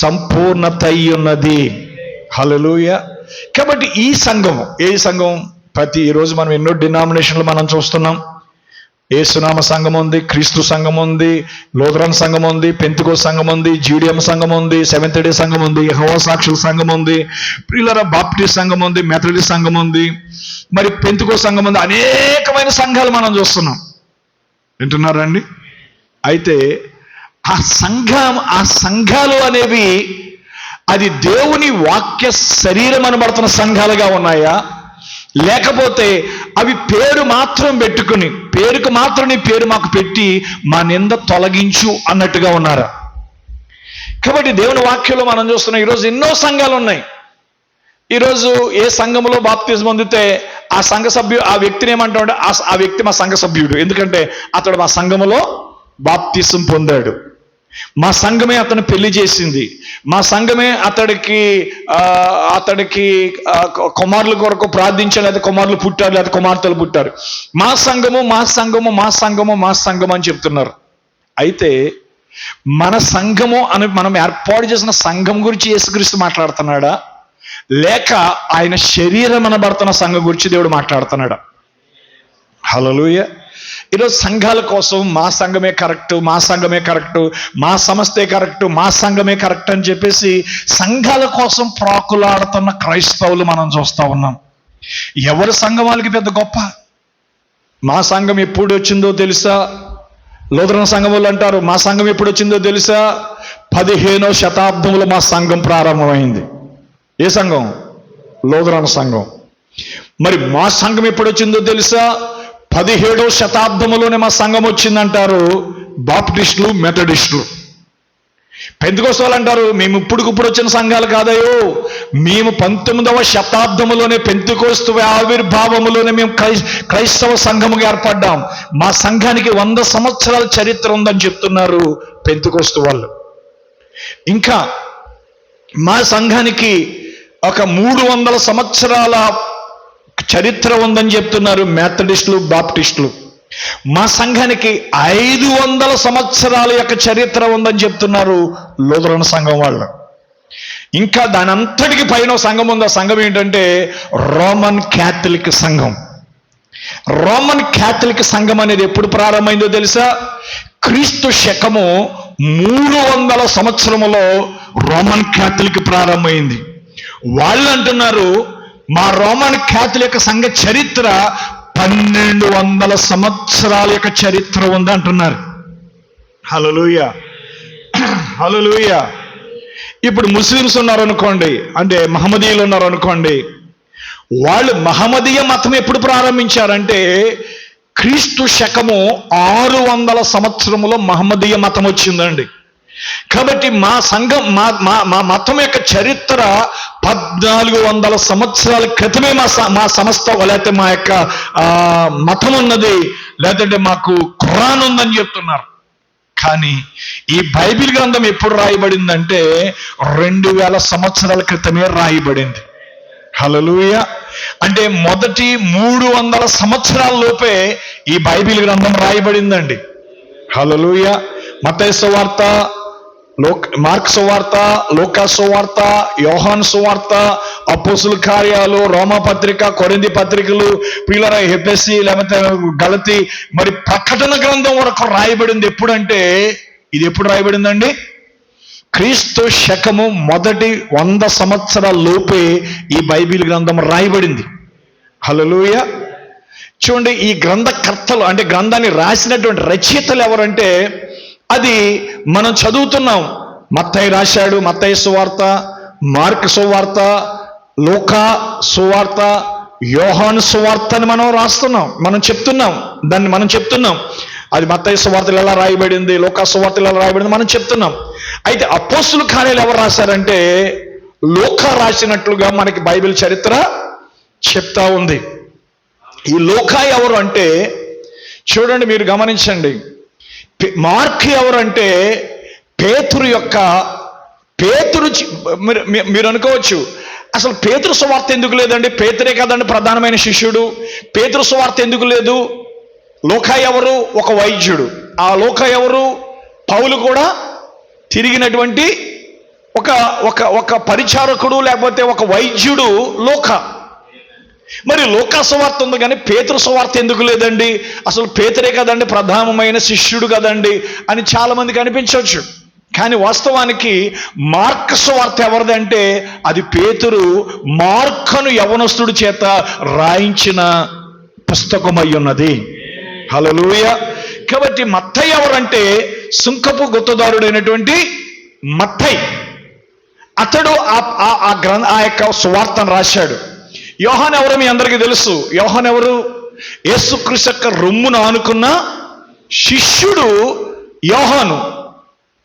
సంపూర్ణత అయ్యున్నది. హల్లెలూయా. కాబట్టి ఈ సంఘము, ఏ సంఘం? ఈరోజు మనం ఎన్నో డినామినేషన్లు మనం చూస్తున్నాం. యేసునామ సంఘం ఉంది, క్రీస్తు సంఘం ఉంది, లూథరన్ సంఘం ఉంది, పెంతెకోస్తు సంఘం ఉంది, జీడిఎం సంఘం ఉంది, సెవెంత్ డే సంఘం ఉంది, యెహోవా సాక్షుల సంఘం ఉంది, ప్రియులారా బాప్టిస్ట్ సంఘం ఉంది, మెథడిస్ట్ సంఘం ఉంది, మరి పెంతెకోస్తు సంఘం ఉంది. అనేకమైన సంఘాలు మనం చూస్తున్నాం. వింటున్నారండి? అయితే ఆ సంఘాలు అనేవి అది దేవుని వాక్య శరీరం అనబడుతున్న సంఘాలుగా ఉన్నాయా, లేకపోతే అవి పేరు మాత్రం పెట్టుకుని, పేరుకు మాత్రం నీ పేరు మాకు పెట్టి మా నింద తొలగించు అన్నట్టుగా ఉన్నారా? కాబట్టి దేవుని వాక్యంలో మనం చూస్తున్నాం, ఈరోజు ఎన్నో సంఘాలు ఉన్నాయి. ఈరోజు ఏ సంఘంలో బాప్తిజం పొందితే ఆ వ్యక్తిని ఏమంటాడు? ఆ వ్యక్తి మా సంఘ సభ్యుడు, ఎందుకంటే అతడు మా సంఘములో బాప్తిజం పొందాడు, మా సంఘమే అతను పెళ్లి చేసింది, మా సంఘమే అతడికి కుమారుల కొరకు ప్రార్థించారు, లేదా కుమారులు పుట్టారు, లేదా కుమార్తెలు పుట్టారు. మా సంఘము మా సంఘము మా సంఘము మా సంఘము అని చెప్తున్నారు. అయితే మన సంఘము అని మనం ఏర్పాటు చేసిన సంఘం గురించి యేసుక్రీస్తు మాట్లాడుతున్నాడా, లేక ఆయన శరీరం అనబడుతున్న సంఘం గురించి దేవుడు మాట్లాడుతున్నాడా? హల్లెలూయా. ఈరోజు సంఘాల కోసం మా సంఘమే కరెక్ట్, మా సంఘమే కరెక్ట్, మా సంస్థే కరెక్ట్, మా సంఘమే కరెక్ట్ అని చెప్పేసి సంఘాల కోసం ప్రాకులాడుతున్న క్రైస్తవులు మనం చూస్తూ ఉన్నాం. ఎవరి సంఘం వాళ్ళకి పెద్ద గొప్ప. మా సంఘం ఎప్పుడు వచ్చిందో తెలుసా? లూథరన్ సంఘం వాళ్ళు అంటారు, మా సంఘం ఎప్పుడు వచ్చిందో తెలుసా? 15వ శతాబ్దంలో మా సంఘం ప్రారంభమైంది. ఏ సంఘం? లూథరన్ సంఘం. మరి మా సంఘం ఎప్పుడు వచ్చిందో తెలుసా? 17వ శతాబ్దంలోనే మా సంఘం వచ్చిందంటారు బాప్టిస్టులు, మెథడిస్టులు. పెంతెకోస్తు వాళ్ళు అంటారు, మేము ఇప్పుడు వచ్చిన సంఘాలు కాదయో, మేము 19వ శతాబ్దంలోనే పెంతెకోస్తు ఆవిర్భావములోనే మేము క్రైస్తవ సంఘముగా ఏర్పడ్డాం, మా సంఘానికి 100 సంవత్సరాల చరిత్ర ఉందని చెప్తున్నారు పెంతెకోస్తు వాళ్ళు. ఇంకా మా సంఘానికి ఒక 300 సంవత్సరాల చరిత్ర ఉందని చెప్తున్నారు మెథడిస్టులు, బాప్టిస్టులు. మా సంఘానికి 500 సంవత్సరాల యొక్క చరిత్ర ఉందని చెప్తున్నారు లూథరన్ సంఘం వాళ్ళు. ఇంకా దాని అంతటికి పైన సంఘం ఉంది. ఆ సంఘం ఏంటంటే రోమన్ క్యాథలిక్ సంఘం. రోమన్ క్యాథలిక్ సంఘం అనేది ఎప్పుడు ప్రారంభమైందో తెలుసా? క్రీస్తు శకము 300 సంవత్సరములో రోమన్ క్యాథలిక్ ప్రారంభమైంది. వాళ్ళు అంటున్నారు, మా రోమన్ క్యాథలిక్ సంఘ చరిత్ర 1200 సంవత్సరాల యొక్క చరిత్ర ఉంది అంటున్నారు. హల్లెలూయా, హల్లెలూయా. ఇప్పుడు ముస్లిమ్స్ ఉన్నారనుకోండి, అంటే మహమ్మదీయులు ఉన్నారనుకోండి, వాళ్ళు మహమ్మదీయ మతం ఎప్పుడు ప్రారంభించారంటే క్రీస్తు శకము 600 సంవత్సరములో మహమ్మదీయ మతం వచ్చిందండి. కాబట్టి మా సంఘం మా మతం యొక్క చరిత్ర 1400 సంవత్సరాల క్రితమే మా సంస్థ, లేకపోతే మా యొక్క మతం ఉన్నది, లేదంటే మాకు ఖురాన్ ఉందని చెప్తున్నారు. కానీ ఈ బైబిల్ గ్రంథం ఎప్పుడు రాయబడిందంటే 2000 సంవత్సరాల క్రితమే రాయబడింది. హల్లెలూయా. అంటే మొదటి 300 సంవత్సరాల లోపే ఈ బైబిల్ గ్రంథం రాయబడిందండి. హల్లెలూయా. మత్తయి సువార్త మార్క్ సువార్త, లూకా సువార్త, యోహాను సువార్త, అపోస్తుల కార్యాలు, రోమా పత్రిక, కొరింథీ పత్రికలు, ప్రియులారా ఎఫెసీ, లేకపోతే గలతీ, మరి ప్రకటన గ్రంథం వరకు రాయబడింది. ఎప్పుడంటే ఇది ఎప్పుడు రాయబడిందండి? క్రీస్తు శకము మొదటి 100 సంవత్సరాల లోపే ఈ బైబిల్ గ్రంథం రాయబడింది. హల్లెలూయా. చూడండి, ఈ గ్రంథకర్తలు అంటే గ్రంథాన్ని రాసినటువంటి రచయితలు ఎవరంటే, అది మనం చదువుతున్నాం. మత్తయి రాశాడు, మత్తయి సువార్త, మార్క్ సువార్త, లూకా సువార్త, యోహాను సువార్త అని మనం రాస్తున్నాం, మనం చెప్తున్నాం. అది మత్తయి సువార్తలు ఎలా రాయబడింది, లూకా సువార్తలు ఎలా రాయబడింది మనం చెప్తున్నాం. అయితే అపోస్తుల కార్యాలు ఎవరు రాశారంటే, లూకా రాసినట్లుగా మనకి బైబిల్ చరిత్ర చెప్తా ఉంది. ఈ లూకా ఎవరు అంటే, చూడండి మీరు గమనించండి, మార్క్ ఎవరు అంటే మీరు అనుకోవచ్చు, అసలు పేతురు సువార్త ఎందుకు లేదండి? పేతురే కదండి ప్రధానమైన శిష్యుడు, పేతురు సువార్త ఎందుకు లేదు? లూకా ఎవరు? ఒక వైద్యుడు. ఆ లూకా ఎవరు? పౌలు కూడా తిరిగినటువంటి ఒక పరిచారకుడు, లేకపోతే ఒక వైద్యుడు లూకా. మరి లూకా సువార్త ఉంది కానీ పేతురు సువార్త ఎందుకు లేదండి? అసలు పేతురే కదండి ప్రధానమైన శిష్యుడు కదండి అని చాలా మందికి అనిపించవచ్చు. కానీ వాస్తవానికి మార్క్ సువార్త ఎవరిదంటే అది పేతురు మార్కును యవనస్తుడి చేత రాయించిన పుస్తకమై ఉన్నది. హల్లెలూయా. కాబట్టి మత్తయి ఎవరంటే సుంకపు గుత్తదారుడైనటువంటి మత్తయి. అతడు ఆ యొక్క సువార్తను రాశాడు. యోహాను ఎవరు మీ అందరికీ తెలుసు. యోహాను ఎవరు? యేసుక్రీస్తు యొక్క రొమ్మును ఆనుకున్న శిష్యుడు యోహాను.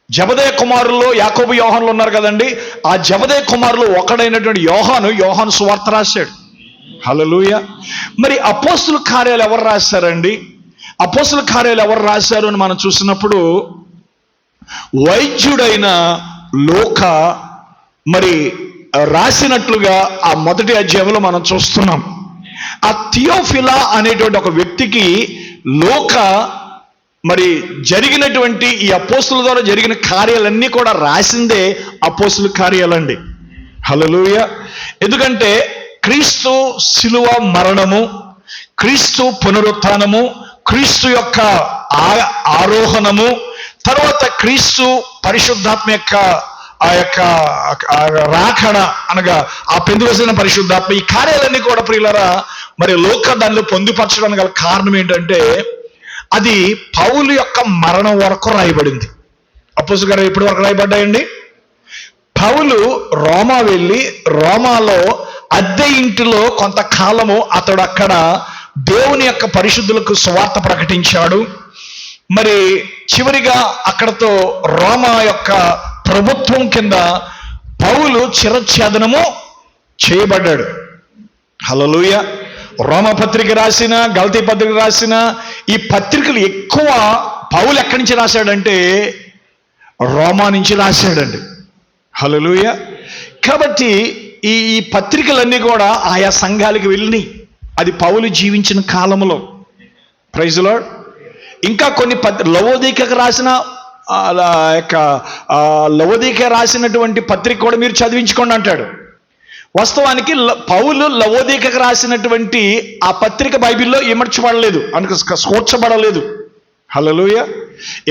జబదయ కుమారుల్లో యాకోబు యోహానులు ఉన్నారు కదండి, ఆ జబదయ కుమారులు ఒకడైనటువంటి యోహాను సువార్త రాశాడు. హల్లెలూయా. మరి అపోస్తుల కార్యాలు ఎవరు రాశారండి? అపోస్తుల కార్యాలు ఎవరు రాశారు అని మనం చూసినప్పుడు వైద్యుడైన లూకా మరి రాసినట్లుగా ఆ మొదటి అధ్యాయంలో మనం చూస్తున్నాం. ఆ థియోఫిలా అనేటువంటి ఒక వ్యక్తికి లూకా మరి జరిగినటువంటి ఈ అపోస్తుల ద్వారా జరిగిన కార్యాలన్నీ కూడా రాసిందే అపోస్తుల కార్యాలండి. హల్లెలూయా. ఎందుకంటే క్రీస్తు శిలువ మరణము, క్రీస్తు పునరుత్థానము, క్రీస్తు యొక్క ఆరోహణము, తర్వాత క్రీస్తు పరిశుద్ధాత్మ యొక్క ఆ యొక్క రాకడ అనగా ఆ పెందువసిన పరిశుద్ధాత్మ, ఈ కార్యాలన్నీ కూడా ప్రియులారా మరి లూకా దానిలో పొందుపరచడానికి గల కారణం ఏంటంటే అది పౌలు యొక్క మరణం వరకు రాయబడింది. అపోస్తలుల కార్యాలు ఎప్పటి వరకు రాయబడ్డాయండి? పౌలు రోమా వెళ్ళి రోమాలో అద్దె ఇంటిలో కొంతకాలము అతడు అక్కడ దేవుని యొక్క పరిశుద్ధులకు సువార్త ప్రకటించాడు. మరి చివరిగా అక్కడతో రోమా యొక్క ప్రభుత్వం కింద పౌలు చిరఛేదనము చేయబడ్డాడు. హల్లెలూయా. రోమా పత్రిక రాసిన, గలతీ పత్రిక రాసిన ఈ పత్రికలు ఎక్కువ పౌలు ఎక్కడి నుంచి రాశాడంటే రోమా నుంచి రాశాడండి. హల్లెలూయా. కాబట్టి ఈ పత్రికలన్నీ కూడా ఆయా సంఘాలకు వెళ్ళినాయి. అది పౌలు జీవించిన కాలంలో. Praise lord. ఇంకా కొన్ని లవోదీకకు రాసిన లవోదీక రాసినటువంటి పత్రిక కూడా మీరు చదివించుకోండి అంటాడు. వాస్తవానికి పౌలు లవోదీకకు రాసినటువంటి ఆ పత్రిక బైబిల్లో ఇమర్చబడలేదు, కూర్చబడలేదు. హల్లెలూయా.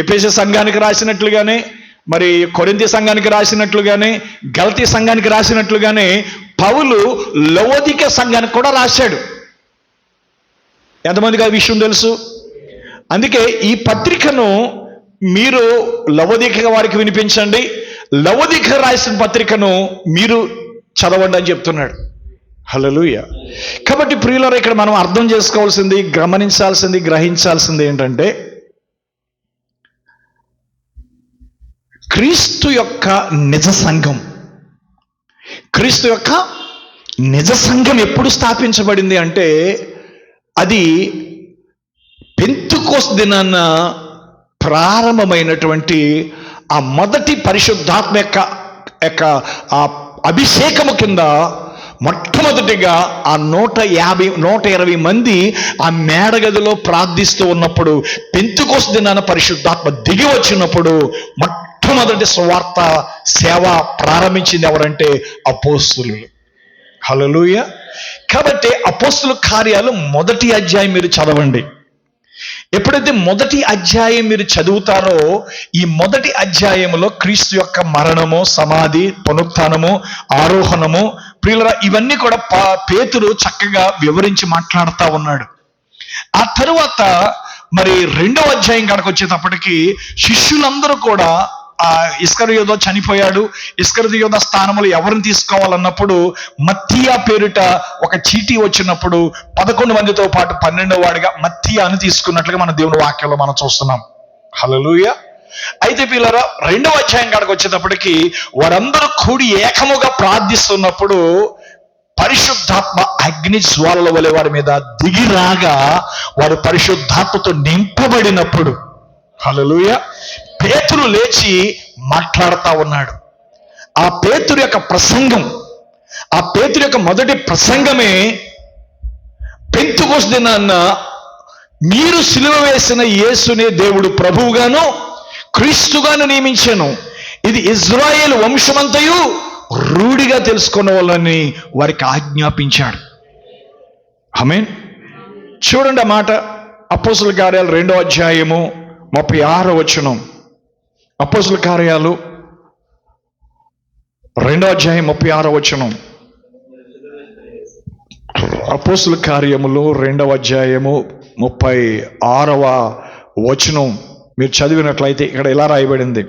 ఎఫెసీ సంఘానికి రాసినట్లుగానే, మరి కొరింథీ సంఘానికి రాసినట్లుగానే, గలతీ సంఘానికి రాసినట్లుగానే పౌలు లవోదీక సంఘానికి కూడా రాశాడు. ఎంతమందికి ఆ విషయం తెలుసు? అందుకే ఈ పత్రికను మీరు లవోదీక వారికి వినిపించండి, లవోదీక రాసిన పత్రికను మీరు చదవండి అని చెప్తున్నాడు. హల్లెలూయా. కాబట్టి ప్రియులారా, ఇక్కడ మనం అర్థం చేసుకోవాల్సింది, గమనించాల్సింది, గ్రహించాల్సింది ఏంటంటే క్రీస్తు యొక్క నిజ సంఘం, క్రీస్తు యొక్క నిజ సంఘం ఎప్పుడు స్థాపించబడింది అంటే అది పెంతెకోస్తు దినాన ప్రారంభమైనటువంటి ఆ మొదటి పరిశుద్ధాత్మ యొక్క ఆ అభిషేకము కింద మొట్టమొదటిగా ఆ 120 మంది ఆ మేడగదిలో ప్రార్థిస్తూ ఉన్నప్పుడు, పెంతెకోస్తు దినాన పరిశుద్ధాత్మ దిగి వచ్చినప్పుడు మొట్టమొదటి సువార్త సేవ ప్రారంభించింది ఎవరంటే అపోస్తులు. హల్లెలూయా. కాబట్టి అపోస్తుల కార్యాలు మొదటి అధ్యాయం మీరు చదవండి. ఎప్పుడైతే మొదటి అధ్యాయం మీరు చదువుతారో ఈ మొదటి అధ్యాయంలో క్రీస్తు యొక్క మరణము, సమాధి, పునరుత్థానము, ఆరోహణము, ప్రియులరా, ఇవన్నీ కూడా పేతురు చక్కగా వివరించి మాట్లాడుతూ ఉన్నాడు. ఆ తరువాత మరి రెండవ అధ్యాయం కాడికి వచ్చేటప్పటికి శిష్యులందరూ కూడా ఇస్కరియోత చనిపోయాడు. ఇస్కరియోత స్థానంలో ఎవరిని తీసుకోవాలన్నప్పుడు మత్తీయ పేరిట ఒక చీటీ వచ్చినప్పుడు 11 మందితో పాటు 12వ వాడిగా మత్తీయాను తీసుకున్నట్లుగా మన దేవుని వాక్యంలో మనం చూస్తున్నాం. హల్లెలూయా. అయితే పిల్లరా, రెండవ అధ్యాయం కాడికి వచ్చేటప్పటికి వారందరూ కూడి ఏకముగా ప్రార్థిస్తున్నప్పుడు పరిశుద్ధాత్మ అగ్ని జ్వాలల వలె వారి మీద దిగిరాగా వారు పరిశుద్ధాత్మతో నింపబడినప్పుడు, హల్లెలూయా, పేతురు లేచి మాట్లాడుతూ ఉన్నాడు. ఆ పేతురు యొక్క ప్రసంగం, ఆ పేతురు యొక్క మొదటి ప్రసంగమే పెంతెకొస్తు దినాన్న మీరు సిలువ వేసిన యేసునే దేవుడు ప్రభువుగాను క్రీస్తుగాను నియమించెను, ఇది ఇజ్రాయేల్ వంశమంతయు రూఢిగా తెలుసుకున్న వాళ్ళని వారికి ఆజ్ఞాపించాడు. ఆమేన్. చూడండి ఆ మాట. అపోస్తుల కార్యాలు 2వ అధ్యాయము 36వ వచనం. అపోస్తుల కార్యాలు 2వ అధ్యాయం 36వ వచనం. అపోస్తుల కార్యములు 2వ అధ్యాయము 36వ వచనం మీరు చదివినట్లయితే ఇక్కడ ఇలా రాయబడింది.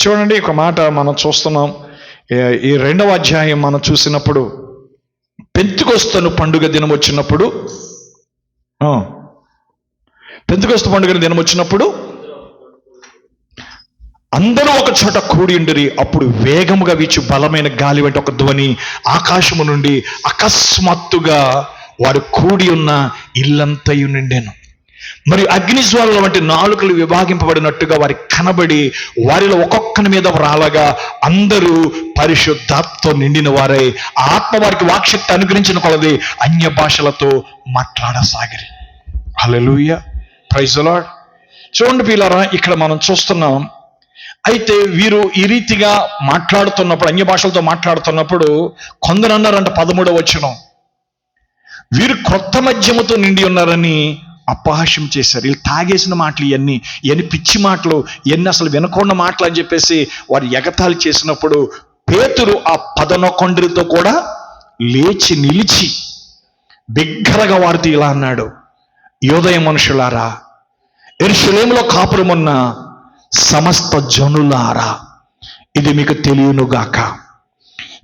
చూడండి, ఒక మాట మనం చూస్తున్నాం. ఈ 2వ అధ్యాయం మనం చూసినప్పుడు పెంతెకొస్తు పండుగ దినం వచ్చినప్పుడు, పెంతెకొస్తు పండుగ దినం వచ్చినప్పుడు అందరూ ఒక చోట కూడి ఉండిరి. అప్పుడు వేగముగా వీచు బలమైన గాలి వంటి ఒక ధ్వని ఆకాశము నుండి అకస్మాత్తుగా వారు కూడి ఉన్న ఇల్లంతయు నిండెను. మరియు అగ్నిజ్వాలల వంటి నాలుకలు విభాగింపబడినట్టుగా వారికి కనబడి వారిలో ఒక్కొక్కని మీద రాలగా అందరూ పరిశుద్ధాత్మతో నిండిన వారై ఆత్మ వారికి వాక్శక్తి అనుగ్రహించిన కొలది అన్య భాషలతో మాట్లాడసాగిరి. హల్లెలూయా, ప్రైజ్ ది లార్డ్. చూడండి ప్రియులారా, ఇక్కడ మనం చూస్తున్నాం. అయితే వీరు ఈ రీతిగా మాట్లాడుతున్నప్పుడు, అన్య భాషలతో మాట్లాడుతున్నప్పుడు కొందరు అన్నారంట 13వ వచనం, వీరు క్రొత్త మద్యముతో నిండి ఉన్నారని అపహాస్యం చేశారు. వీళ్ళు తాగేసిన మాటలు ఇవన్నీ పిచ్చి మాటలు, ఇవన్నీ అసలు వినకుండా మాటలు అని చెప్పేసి వారు ఎగతాళి చేసినప్పుడు పేతురు ఆ 11 కూడా లేచి నిలిచి బిగ్గరగా వారితో ఇలా అన్నాడు, యోదయ మనుషులారా, యెరూషలేములో కాపురమున్న సమస్త జనులారా, ఇది మీకు తెలియనుగాక.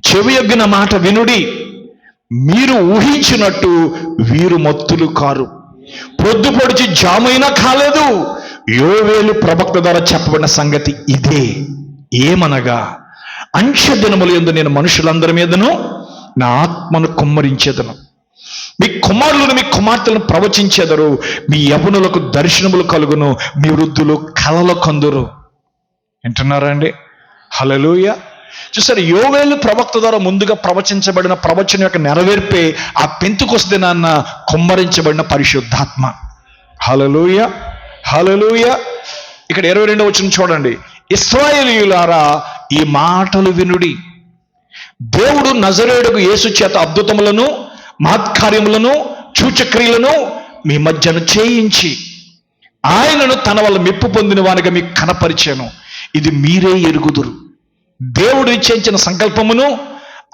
చెవియొగ్గిన మాట వినుడి. మీరు ఊహించినట్టు వీరు మత్తులు కారు. పొద్దు పొడిచి జామైనా కాలేదు. యోవేలు ప్రవక్త ద్వారా చెప్పబడిన సంగతి ఇదే. ఏమనగా, అంత్య దినముల యందు నేను మనుషులందరి మీదను నా ఆత్మను కుమ్మరించేదను. మీ కుమారులను మీ కుమార్తెలను ప్రవచించెదరు. మీ యవ్వనులకు దర్శనములు కలుగును. మీ వృద్ధులు కలలు కందురు. వింటున్నారా అండి? హల్లెలూయా. చూసారు, యోవేలు ప్రవక్త ద్వారా ముందుగా ప్రవచించబడిన ప్రవచనం యొక్క నెరవేర్పే ఆ పెంతెకొస్తు దినాన్న కుమ్మరించబడిన పరిశుద్ధాత్మ. హల్లెలూయా, హల్లెలూయా. ఇక్కడ 22వ వచనం చూడండి. ఇశ్రాయేలీయులారా, ఈ మాటలు వినుడి. దేవుడు నజరేయుడగు యేసు చేత అద్భుతములను, మహత్కార్యములను, సూచక్రియలను మీ మధ్యను చేయించి ఆయనను తన వల్ల మెప్పు పొందిన వానిగా మీకు కనపరిచాను. ఇది మీరే ఎరుగుదురు. దేవుడు నిశ్చయించిన సంకల్పమును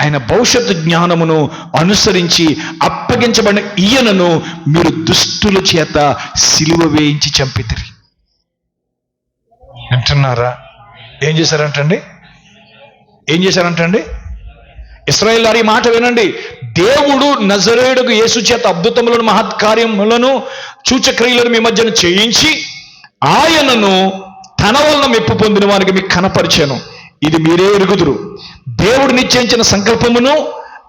ఆయన భవిష్యత్తు జ్ఞానమును అనుసరించి అప్పగించబడిన ఈయనను మీరు దుష్టుల చేత సిలువ వేయించి చంపితిరి. అంటున్నారా? ఏం చేశారంటండి? ఇశ్రాయేలు మాట వినండి. దేవుడు నజరేయుడగు యేసు చేత అద్భుతములను, మహత్కార్యములను, సూచక్రియలను మీ మధ్యన చేయించి ఆయనను తన వలన మెప్పు పొందిన వారికి మీకు కనపరిచాను. ఇది మీరే ఎరుగుదురు. దేవుడు నిశ్చయించిన సంకల్పమును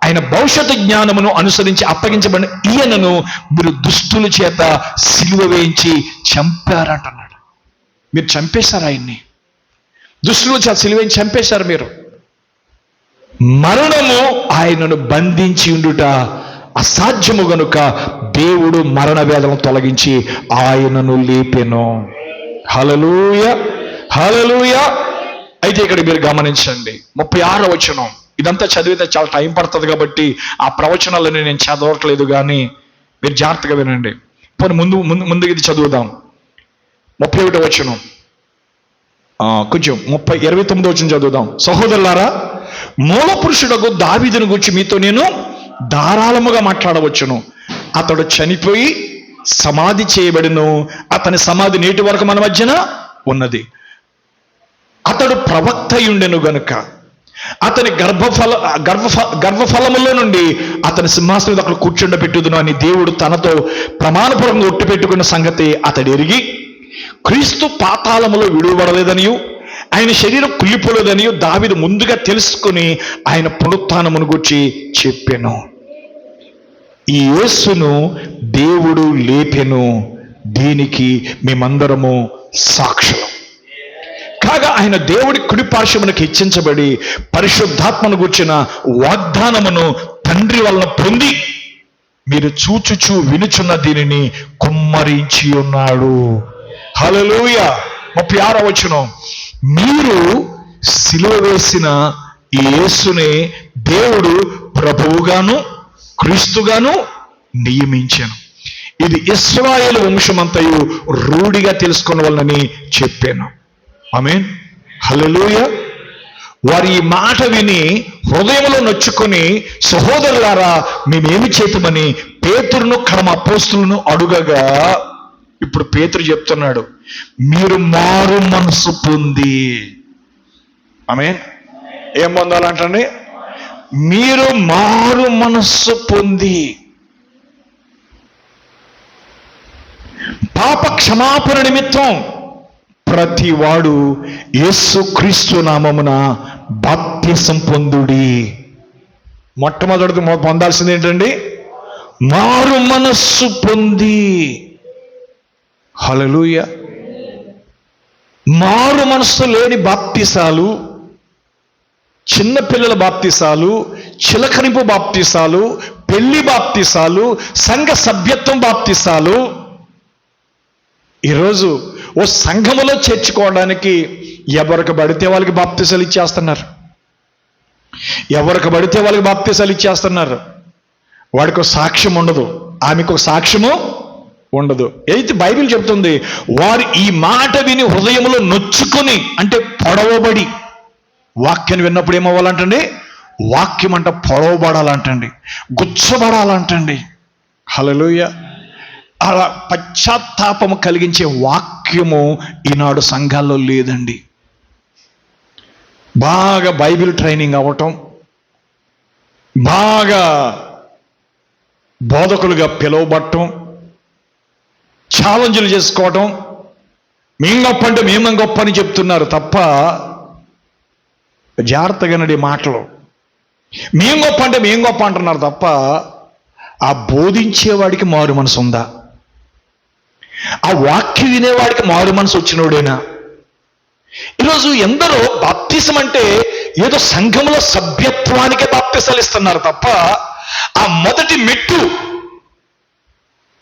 ఆయన భవిష్యత్తు జ్ఞానమును అనుసరించి అప్పగించబడిన ఈయనను మీరు దుష్టుల చేత సిలువ వేయించి చంపారంటున్నాడు. మీరు చంపేశారు ఆయన్ని. దుష్టుల చేత సిలువ వేయించి చంపేశారు మీరు. మరణము ఆయనను బంధించి ఉండుట అసాధ్యము గనుక దేవుడు మరణ వేదనను తొలగించి ఆయనను లేపెను. హల్లెలూయా, హల్లెలూయా. అయితే ఇక్కడ మీరు గమనించండి 36వ వచనం. ఇదంతా చదివితే చాలా టైం పడుతుంది కాబట్టి ఆ ప్రవచనాలని నేను చదవట్లేదు, కానీ మీరు జాగ్రత్తగా వినండి. పోనీ ముందు ఇది చదువుదాం. 31వ వచనం, కొంచెం 29వ వచనం చదువుదాం. సహోదరులారా, మూల పురుషుడకు దావీదును గురించి మీతో నేను ధారాళముగా మాట్లాడవచ్చును. అతడు చనిపోయి సమాధి చేయబడిను, అతని సమాధి నేటి వరకు మన మధ్యన ఉన్నది. అతడు ప్రవక్త అయ్యుండెను గనుక అతని గర్భఫలములో నుండి అతని సింహాసనం మీద అక్కడ కూర్చుండబెట్టుదును అని దేవుడు తనతో ప్రమాణపూర్వకంగా ఒట్టు పెట్టుకున్న సంగతి అతడు ఎరిగి, క్రీస్తు పాతాళములో విడువబడలేదనియు ఆయన శరీరం కుళ్ళిపోలేదనియు దావీదు ముందుగా తెలుసుకుని ఆయన పునరుత్థానమును గురించి చెప్పెను. ఈ యేసును దేవుడు లేపెను, దీనికి మేమందరము సాక్షులం. కాగా ఆయన దేవుడి కుడి పార్శ్వమునకు హెచ్చించబడి పరిశుద్ధాత్మను గూర్చిన వాగ్దానమును తండ్రి వలన పొంది మీరు చూచుచూ వినుచున్న దీనిని కుమ్మరించి ఉన్నాడు. హల్లెలూయా. 36వ వచనం, మీరు సిలువ వేసిన ఈ యేసునే దేవుడు ప్రభువుగాను క్రీస్తుగాను నియమించాను. ఇది ఇశ్రాయేలు వంశమంతయు రూఢిగా తెలుసుకున్న వాళ్ళని చెప్పాను. ఆమేన్, హల్లెలూయా. వారి ఈ మాట విని హృదయంలో నొచ్చుకొని, సహోదరులారా మేమేమి చేతుమని పేతురును కడమ అపోస్తులను అడుగగా, ఇప్పుడు పేతురు చెప్తున్నాడు, మీరు మారు మనసు పొంది. ఆమేన్. ఏం పొందాలంటండి? మీరు మారు మనస్సు పొంది పాప క్షమాపణ నిమిత్తం ప్రతి వాడు యేసు క్రీస్తు నామమున బాప్తిసం పొందుడి. మొట్టమొదటి పొందాల్సింది ఏంటండి? మారు మనస్సు పొంది. హల్లెలూయా. మారు మనస్సు లేని బాప్తిసాలు, చిన్నపిల్లల బాప్తిసాలు, చిలకరింపు బాప్తిసాలు, పెళ్లి బాప్తిసాలు, సంఘ సభ్యత్వం బాప్తిసాలు, ఈరోజు ఓ సంఘములో చేర్చుకోవడానికి ఎవరికి పడితే వాళ్ళకి బాప్తిసాలు ఇచ్చేస్తున్నారు. ఎవరికి పడితే వాళ్ళకి బాప్తిసాలు ఇచ్చేస్తున్నారు. వాడికి ఒక సాక్ష్యం ఉండదు, ఆమెకు ఒక సాక్ష్యము ఉండదు. అయితే బైబిల్ చెప్తుంది, వారు ఈ మాట విని హృదయములో నొచ్చుకొని, అంటే పొడవబడి, వాక్యాన్ని విన్నప్పుడు ఏమవ్వాలంటండి? వాక్యం అంట పొడవబడాలంటండి, గుచ్చబడాలంటండి. హల్లెలూయా. అలా పశ్చాత్తాపము కలిగించే వాక్యము ఈనాడు సంఘాల్లో లేదండి. బాగా బైబిల్ ట్రైనింగ్ అవ్వటం, బాగా బోధకులుగా పిలువబడటం, ఛాలెంజ్లు చేసుకోవటం, మేం గొప్ప అంటే మేము గొప్ప అని చెప్తున్నారు తప్ప, జాగ్రత్తగా నడి మాటలు, మేం గొప్ప అంటే మేం గొప్ప అంటున్నారు తప్ప, ఆ బోధించేవాడికి మారు మనసు ఉందా? ఆ వాక్యం వినేవాడికి మారు మనసు వచ్చినోడేనా? ఈరోజు ఎందరో బాప్తిసం అంటే ఏదో సంఘంలో సభ్యత్వానికే బాప్తిసాలు ఇస్తున్నారు తప్ప, ఆ మొదటి మెట్టు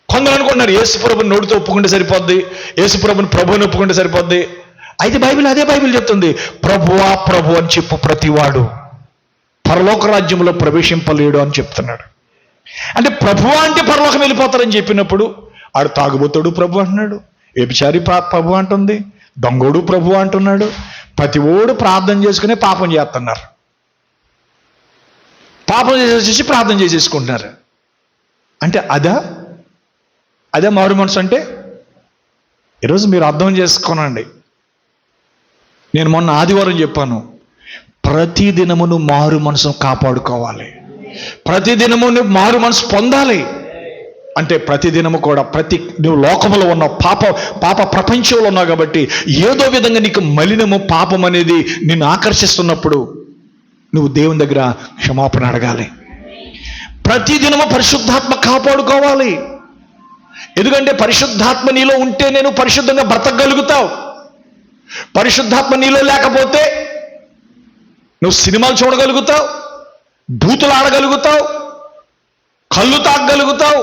కొందరు అనుకుంటున్నారు యేసుప్రభుని నోటితో ఒప్పుకుంటే సరిపోద్ది, యేసుప్రభుని ప్రభుని ఒప్పుకుంటే సరిపోద్ది. అయితే బైబిల్ అదే బైబిల్ చెప్తుంది, ప్రభువా ప్రభు అని చెప్పు ప్రతివాడు పరలోక రాజ్యంలో ప్రవేశింపలేడు అని చెప్తున్నాడు. అంటే ప్రభువా అంటే పరలోకం వెళ్ళిపోతారని చెప్పినప్పుడు, ఆడు తాగుబోతుడు ప్రభు అంటున్నాడు, వ్యభిచారి ప్రభు అంటుంది, దొంగోడు ప్రభు అంటున్నాడు, ప్రతి ఓడు ప్రార్థన చేసుకునే పాపం చేస్తున్నారు, పాపం చేసేసి ప్రార్థన చేసేసుకుంటున్నారు. అంటే అదే మారు మనసు అంటే? ఈరోజు మీరు అర్థం చేసుకోనండి. నేను మొన్న ఆదివారం చెప్పాను, ప్రతి దినమును మారు మనసును కాపాడుకోవాలి, ప్రతి దినమును మారు మనసు పొందాలి. అంటే ప్రతి దినము కూడా నువ్వు లోకములో ఉన్న పాప ప్రపంచంలో ఉన్నావు కాబట్టి ఏదో విధంగా నీకు మలినము పాపం అనేది నిన్ను ఆకర్షిస్తున్నప్పుడు నువ్వు దేవుని దగ్గర క్షమాపణ అడగాలి. ప్రతి దినము పరిశుద్ధాత్మ కాపాడుకోవాలి. ఎందుకంటే పరిశుద్ధాత్మ నీలో ఉంటే నేను పరిశుద్ధంగా బ్రతకగలుగుతావు. పరిశుద్ధాత్మ నీలో లేకపోతే నువ్వు సినిమాలు చూడగలుగుతావు, బూతులు ఆడగలుగుతావు, కళ్ళు తాగగలుగుతావు,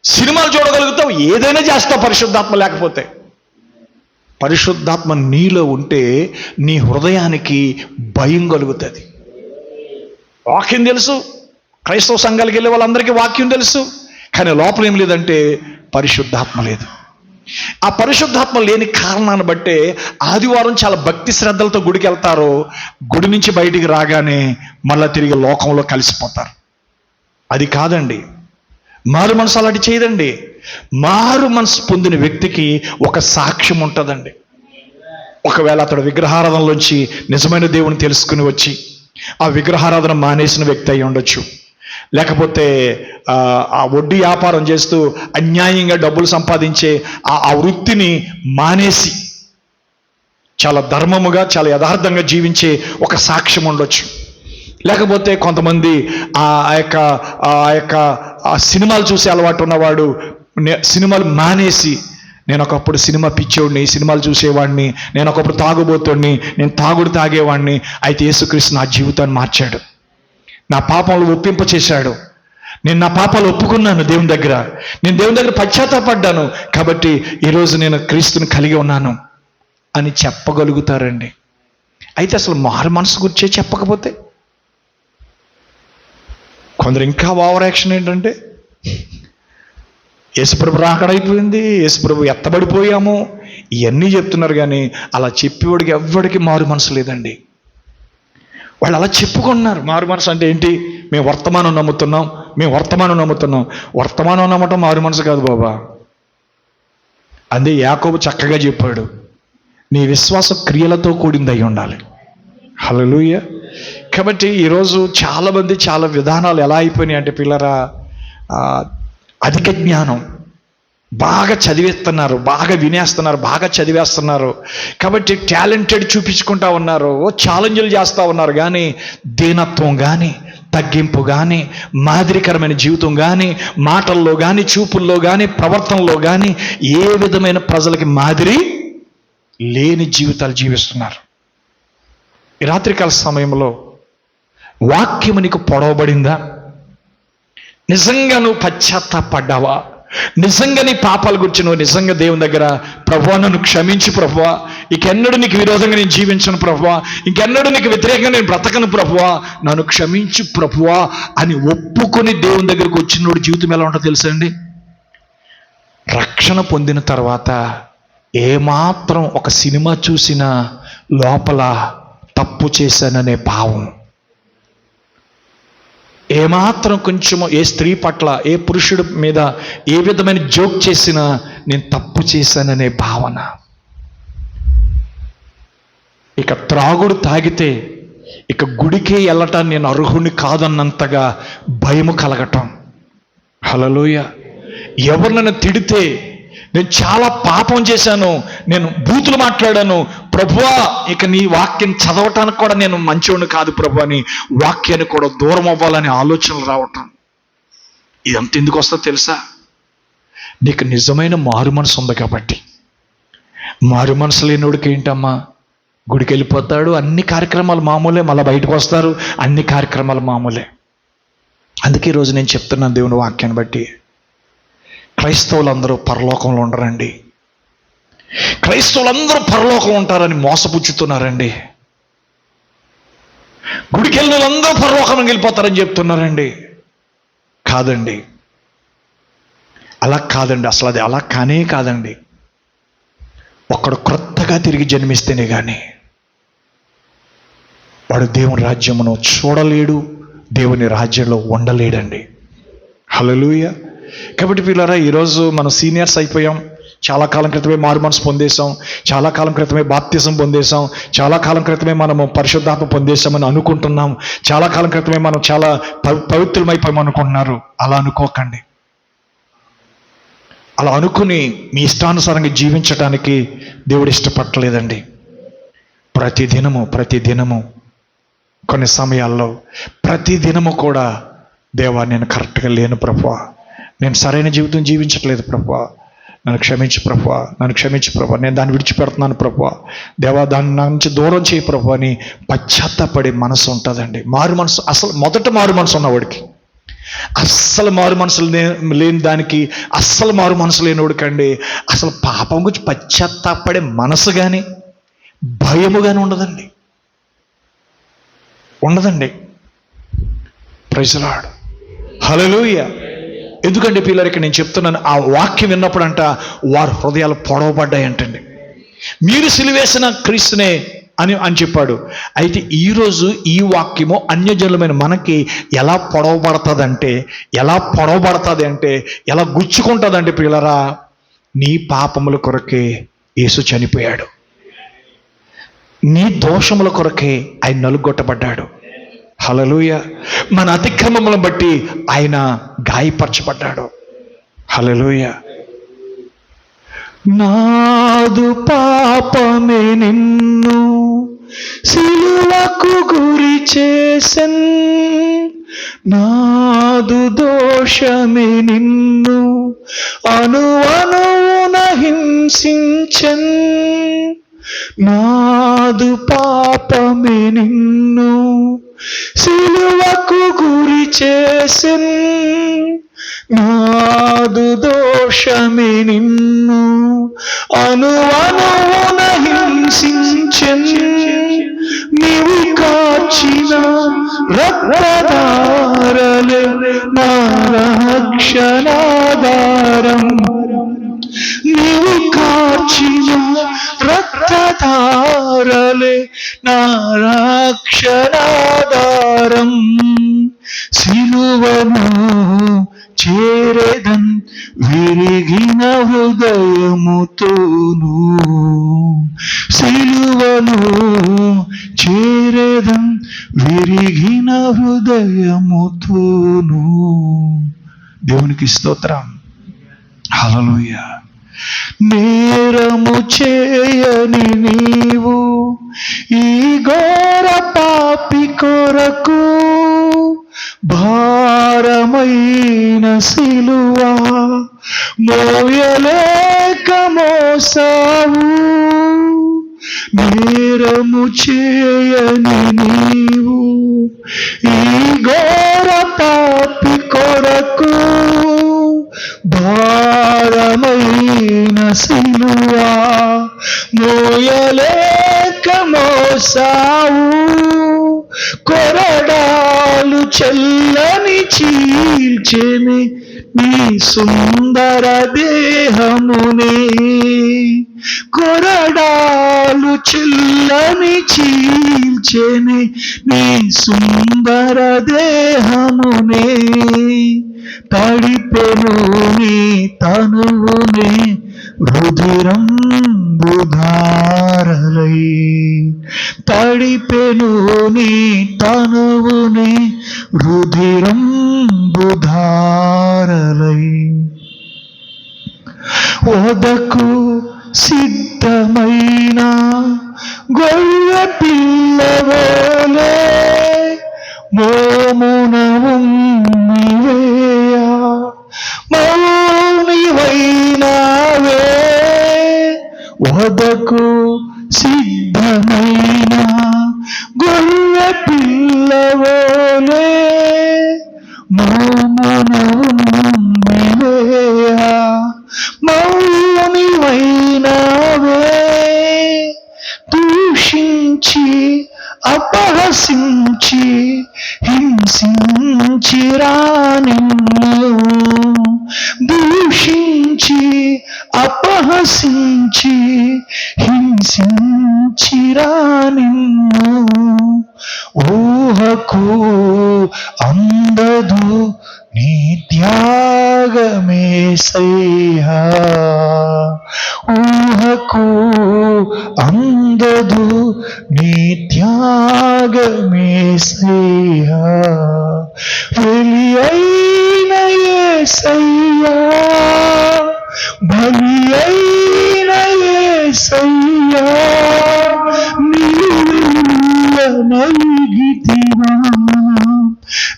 సినిమాలు చూడగలుగుతావు, ఏదైనా చేస్తావు పరిశుద్ధాత్మ లేకపోతే. పరిశుద్ధాత్మ నీలో ఉంటే నీ హృదయానికి భయం కలుగుతుంది. వాక్యం తెలుసు, క్రైస్తవ సంఘాలకు వెళ్ళే వాళ్ళందరికీ వాక్యం తెలుసు, కానీ లోపల ఏం లేదంటే పరిశుద్ధాత్మ లేదు. ఆ పరిశుద్ధాత్మ లేని కారణాన్ని బట్టే ఆదివారం చాలా భక్తి శ్రద్ధలతో గుడికి వెళ్తారు, గుడి నుంచి బయటికి రాగానే మళ్ళీ తిరిగి లోకంలో కలిసిపోతారు. అది కాదండి. మారు మనసు అలాంటి చేయదండి. మారు మనసు పొందిన వ్యక్తికి ఒక సాక్ష్యం ఉంటుందండి. ఒకవేళ అతడు విగ్రహారాధనలోంచి నిజమైన దేవుని తెలుసుకుని వచ్చి ఆ విగ్రహారాధన మానేసిన వ్యక్తి అయి ఉండొచ్చు, లేకపోతే ఆ వడ్డీ వ్యాపారం చేస్తూ అన్యాయంగా డబ్బులు సంపాదించే ఆ వృత్తిని మానేసి చాలా ధర్మముగా చాలా యథార్థంగా జీవించే ఒక సాక్ష్యం ఉండొచ్చు. లేకపోతే కొంతమంది ఆ యొక్క సినిమాలు చూసే అలవాటు ఉన్నవాడు సినిమాలు మానేసి, నేను ఒకప్పుడు సినిమా పిచ్చోడిని, సినిమాలు చూసేవాడిని, నేను ఒకప్పుడు తాగుబోతుడిని, నేను తాగుడు తాగేవాడిని, అయితే యేసుక్రీస్తు నా జీవితాన్ని మార్చాడు, నా పాపంలో ఒప్పింప చేశాడు, నేను నా పాపాలు ఒప్పుకున్నాను దేవుని దగ్గర, నేను దేవుని దగ్గర పశ్చాత్తాపడ్డాను, కాబట్టి ఈరోజు నేను క్రీస్తుని కలిగి ఉన్నాను అని చెప్పగలుగుతారండి. అయితే అసలు మారు మనసు గురించే చెప్పకపోతే కొందరు ఇంకా ఓవర్ యాక్షన్ ఏంటంటే యేసుప్రభు రాకడైపోయింది, యేసుప్రభు ఎత్తబడిపోయాము, ఇవన్నీ చెప్తున్నారు. కానీ అలా చెప్పేవాడికి ఎవ్వడికి మారు మనసు లేదండి. వాళ్ళు అలా చెప్పుకుంటున్నారు. మారు మనసు అంటే ఏంటి? మేము వర్తమానం నమ్ముతున్నాం, మేము వర్తమానం నమ్ముతున్నాం. వర్తమానం నమ్మటం మారు మనసు కాదు బాబా. అందే యాకోబు చక్కగా చెప్పాడు, నీ విశ్వాస క్రియలతో కూడింది అయి ఉండాలి. హల్లెలూయా. కాబట్టి ఈరోజు చాలామంది చాలా విధానాలు ఎలా అయిపోయినాయి అంటే పిల్లరా, అధిక జ్ఞానం బాగా చదివేస్తున్నారు, బాగా వినేస్తున్నారు, బాగా చదివేస్తున్నారు. కాబట్టి టాలెంటెడ్ చూపించుకుంటా ఉన్నారు, ఛాలెంజ్లు చేస్తూ ఉన్నారు. కానీ దీనత్వం కానీ, తగ్గింపు కానీ, మాదిరికరమైన జీవితం కానీ, మాటల్లో కానీ, చూపుల్లో కానీ, ప్రవర్తనలో కానీ ఏ విధమైన ప్రజలకి మాదిరి లేని జీవితాలు జీవిస్తున్నారు. ఈ రాత్రికాల సమయంలో వాక్యము నీకు పొడవబడిందా? నిజంగా నువ్వు పశ్చాత్తాపడ్డావా? నిజంగా నీ పాపాల గురించి నువ్వు నిజంగా దేవుని దగ్గర, ప్రభువా నన్ను క్షమించు ప్రభువా, ఇంకెన్నడూ నీకు విరోధంగా నేను జీవించను ప్రభువా, ఇంకెన్నడూ నీకు వ్యతిరేకంగా నేను బ్రతకను ప్రభువా, నన్ను క్షమించు ప్రభువా అని ఒప్పుకొని దేవుని దగ్గరకు వచ్చినోడు జీవితం ఎలా ఉంటుందో తెలుసా అండి? రక్షణ పొందిన తర్వాత ఏమాత్రం ఒక సినిమా చూసినా లోపల తప్పు చేశాననే భావం, ఏమాత్రం కొంచెం ఏ స్త్రీ పట్ల, ఏ పురుషుడి మీద ఏ విధమైన జోక్ చేసినా నేను తప్పు చేశాననే భావన, ఇక త్రాగుడు తాగితే ఇక గుడికే వెళ్ళటాన్ని నేను అర్హుని కాదన్నంతగా భయము కలగటం. హల్లెలూయా. ఎవరినైనా తిడితే నేను చాలా పాపం చేశాను, నేను బూతులు మాట్లాడాను ప్రభువా, ఇక నీ వాక్యం చదవటానికి కూడా నేను మంచివాడిని కాదు ప్రభు అని వాక్యాన్ని కూడా దూరం అవ్వాలని ఆలోచనలు రావటం. ఇదంతా ఎందుకు వస్తుందో తెలుసా? నీకు నిజమైన మారు మనసు ఉంది కాబట్టి. మారు మనసు లేనివాడికి ఏంటమ్మా, గుడికి వెళ్ళిపోతాడు, అన్ని కార్యక్రమాలు మామూలే, మళ్ళీ బయటకు వస్తారు, అన్ని కార్యక్రమాలు మామూలే. అందుకే ఈరోజు నేను చెప్తున్నాను దేవుని వాక్యాన్ని బట్టి, క్రైస్తవులందరూ పరలోకంలో ఉండరండి, క్రైస్తవులందరూ పరలోకం ఉంటారని మోసపుచ్చుతున్నారండి. గుడికి వెళ్ళిన వాళ్ళందరూ పరలోకానికి వెళ్ళిపోతారని చెప్తున్నారండి. కాదండి, అలా కాదండి, అసలు అది అలా కానే కాదండి. ఒక్కడు క్రొత్తగా తిరిగి జన్మిస్తేనే కానీ వాడు దేవుని రాజ్యమును చూడలేడు, దేవుని రాజ్యంలో ఉండలేడండి. హల్లెలూయా. కాబట్టి పిల్లరా, ఈరోజు మనం సీనియర్స్ అయిపోయాం, చాలా కాలం క్రితమే మారు మనసు పొందేశాం, చాలా కాలం క్రితమే బాప్తిజం పొందేశాం, చాలా కాలం క్రితమే మనము పరిశుద్ధాత్మ పొందేశామని అనుకుంటున్నాం, చాలా కాలం క్రితమే మనం చాలా పవిత్రమైపోయాం అనుకుంటున్నారు. అలా అనుకోకండి. అలా అనుకుని మీ ఇష్టానుసారంగా జీవించడానికి దేవుడు ఇష్టపడలేదండి. ప్రతిదినము కొన్ని సమయాల్లో ప్రతిదినము కూడా, దేవా నేను కరెక్ట్గా లేను ప్రభువా, నేను సరైన జీవితం జీవించట్లేదు ప్రభువా, నన్ను క్షమించు ప్రభువా, నన్ను క్షమించు ప్రభువా, నేను దాన్ని విడిచిపెడుతున్నాను ప్రభువా, దేవా దాన్ని నా నుంచి దూరం చేయి ప్రభువా అని పశ్చాత్తాపడే మనసు ఉంటుందండి. మారు మనసు, అసలు మొదట మారు మనసు ఉన్నవాడికి, అస్సలు మారు మనసులు లేని దానికి అస్సలు మారు మనసు లేనివాడికండి అసలు పాపం గురించి పశ్చాత్తాపడే మనసు కానీ భయము కానీ ఉండదండి. Praise the Lord. హల్లెలూయా. ఎందుకంటే పిల్లలకి నేను చెప్తున్నాను, ఆ వాక్యం విన్నప్పుడంట వారి హృదయాలు పొడవబడ్డాయంటండి. మీరు సిలువేసిన క్రీస్తునే అని చెప్పాడు. అయితే ఈరోజు ఈ వాక్యము అన్యజనులమైన మనకి ఎలా పొడవబడుతుంది అంటే ఎలా గుచ్చుకుంటుందంటే పిల్లరా, నీ పాపముల కొరకే యేసు చనిపోయాడు, నీ దోషముల కొరకే ఆయన నలుగొట్టబడ్డాడు. హల్లెలూయా. మన అతిక్రమములను బట్టి ఆయన గాయపరచబడ్డాడు. హల్లెలూయా. నాదు పాపమే నిన్ను సిలువకు గురి చేసెన్, నాదు దోషమే నిన్ను అణువణువున హింసించెన్, నాదు పాపమే నిన్ను సిలువకు గురి చేసెన్, నాదు దోషమే నిన్ను అణువణువున హింసించెన్, నీవు కార్చిన రక్తధారలే నా రక్షణాధారం, నీవు కార్చిన రక్తధారలే నా రక్షణాధారం, సిలువను చేరెదన్ విరిగిన హృదయముతోను, సిలువను చేరెదన్ విరిగిన హృదయముతోను. దేవునికి స్తోత్రం. హల్లెలూయా. నేరము చేయని నీవు ఈ ఘోర పాపి కొరకు భారమైన సిలువ మోయలేక మోసావు, నేరము చేయని నీవు ఈ ఘోర పాపి కొరకు భారమైన సిలువ మోయలేక మోసావు, కొరడాలు చల్లని చీల్చెని నీ సుందర దేహమునే, కొరడాలు చల్లని చీల్చెని నీ సుందర దేహమునే, తడిపెను నీ తనువునే రుధిరంబుధారలై, తడిపెను నీ తనువునే రుధిరంబుధారలై, వదకు సిద్ధమైన గొర్రె పిల్లవలే మోమున ఉన్నివేయా మౌనివైనావే, వదకు సిద్ధమైన గొర్రె పిల్లవలే మోమున ఉన్నివేయా మౌనివైనావే, దూషించి అపహసించి హింసించిరా నిన్ను, దూషించి అపహసించి హింసించిరా నిన్ను, ఊహకు అందదు నీ త్యాగమేసయ్యా, ఊహకు అందదు నీ త్యాగమేసయ్యా, వెలి అయిన యేసయ్యా, బలి అయిన యేసయ్యా, నీవెల్ల నలిగితివా,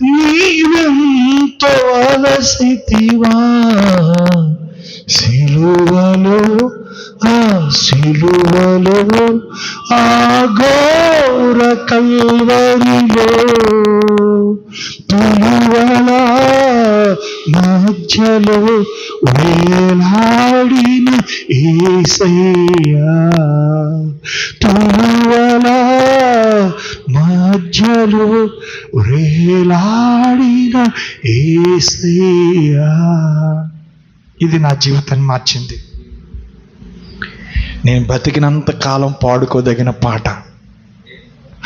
నీవెంతో అలసితివా, సిలువలో ఆ సిలువలో ఆ ఘోర కల్వరిలో తులువలా మధ్యలో వేలాడిన యేసయ్యా, తురువల మధ్యలో వేలాడిన యేసయ్యా. ఇది నా జీవితాన్ని మార్చింది. నేను బతికినంత కాలం పాడుకోదగిన పాట.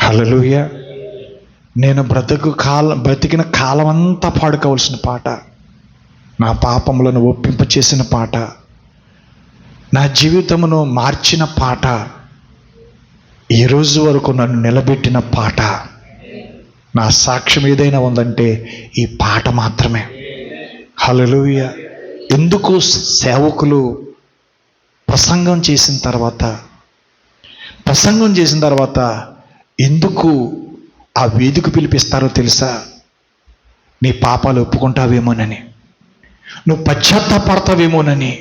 హల్లెలూయా. నేను బతికిన కాలం అంతా పాడుకోవాల్సిన పాట, నా పాపములను ఒప్పింపచేసిన పాట, నా జీవితమును మార్చిన పాట, ఈ రోజు వరకు నన్ను నిలబెట్టిన పాట. నా సాక్ష్యం ఏదైనా ఉందంటే ఈ పాట మాత్రమే. హల్లెలూయా. ఎందుకు సేవకులు ప్రసంగం చేసిన తర్వాత ఎందుకు ఆ వేదిక పిలిపిస్తారో తెలుసా? నీ పాపాలు ఒప్పుకుంటావేమోనని, నువ్వు పశ్చాత్తాపడతావేమోనని,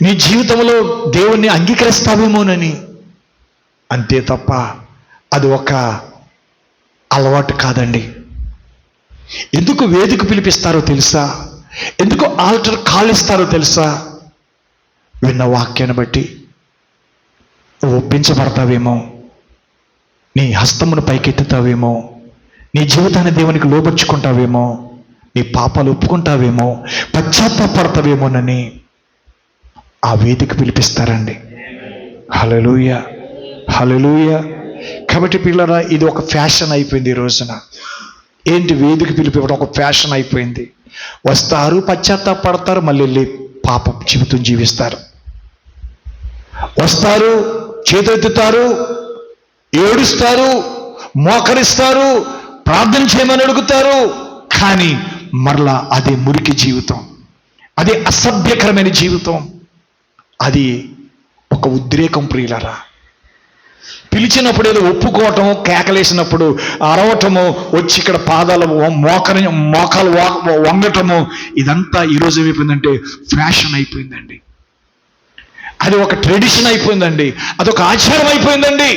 నీ జీవితంలో దేవుణ్ణి అంగీకరిస్తావేమోనని. అంతే తప్ప అది ఒక అలవాటు కాదండి. ఎందుకు వేదిక పిలిపిస్తారో తెలుసా? ఎందుకు ఆల్టర్ కాల్ ఇస్తారో తెలుసా? విన్న వాక్యాన్ని బట్టి నువ్వు ఒప్పించబడతావేమో, నీ హస్తమును పైకెత్తుతావేమో, నీ జీవితాన్ని దేవునికి లోబర్చుకుంటావేమో, నీ పాపాలు ఒప్పుకుంటావేమో, పశ్చాత్తాపడతావేమోనని ఆ వేదిక పిలిపిస్తారండి. హల్లెలూయా, హల్లెలూయా. కాబట్టి పిల్లరా, ఇది ఒక ఫ్యాషన్ అయిపోయింది ఈ రోజున. ఏంటి? వేదిక పిలిపివ్వడం ఒక ఫ్యాషన్ అయిపోయింది. వస్తారు, పశ్చాత్తాపడతారు, మళ్ళీ వెళ్ళి పాప జీవితం జీవిస్తారు. వస్తారు, చేతులెత్తుతారు, ఏడుస్తారు, మోకరిస్తారు, ప్రార్థన చేయమని అడుగుతారు. కానీ మరలా అదే మురికి జీవితం, అదే అసభ్యకరమైన జీవితం, అది ఒక ఉద్రేకం. ప్రియులరా, పిలిచినప్పుడు ఏదో ఒప్పుకోవటం, కేకలేసినప్పుడు అరవటము, వచ్చి ఇక్కడ పాదాలు మోకాలు వంగటము, ఇదంతా ఈరోజు ఏమైపోయిందంటే ఫ్యాషన్ అయిపోయిందండి. అది ఒక ట్రెడిషన్ అయిపోయిందండి, అదొక ఆచారం అయిపోయిందండి.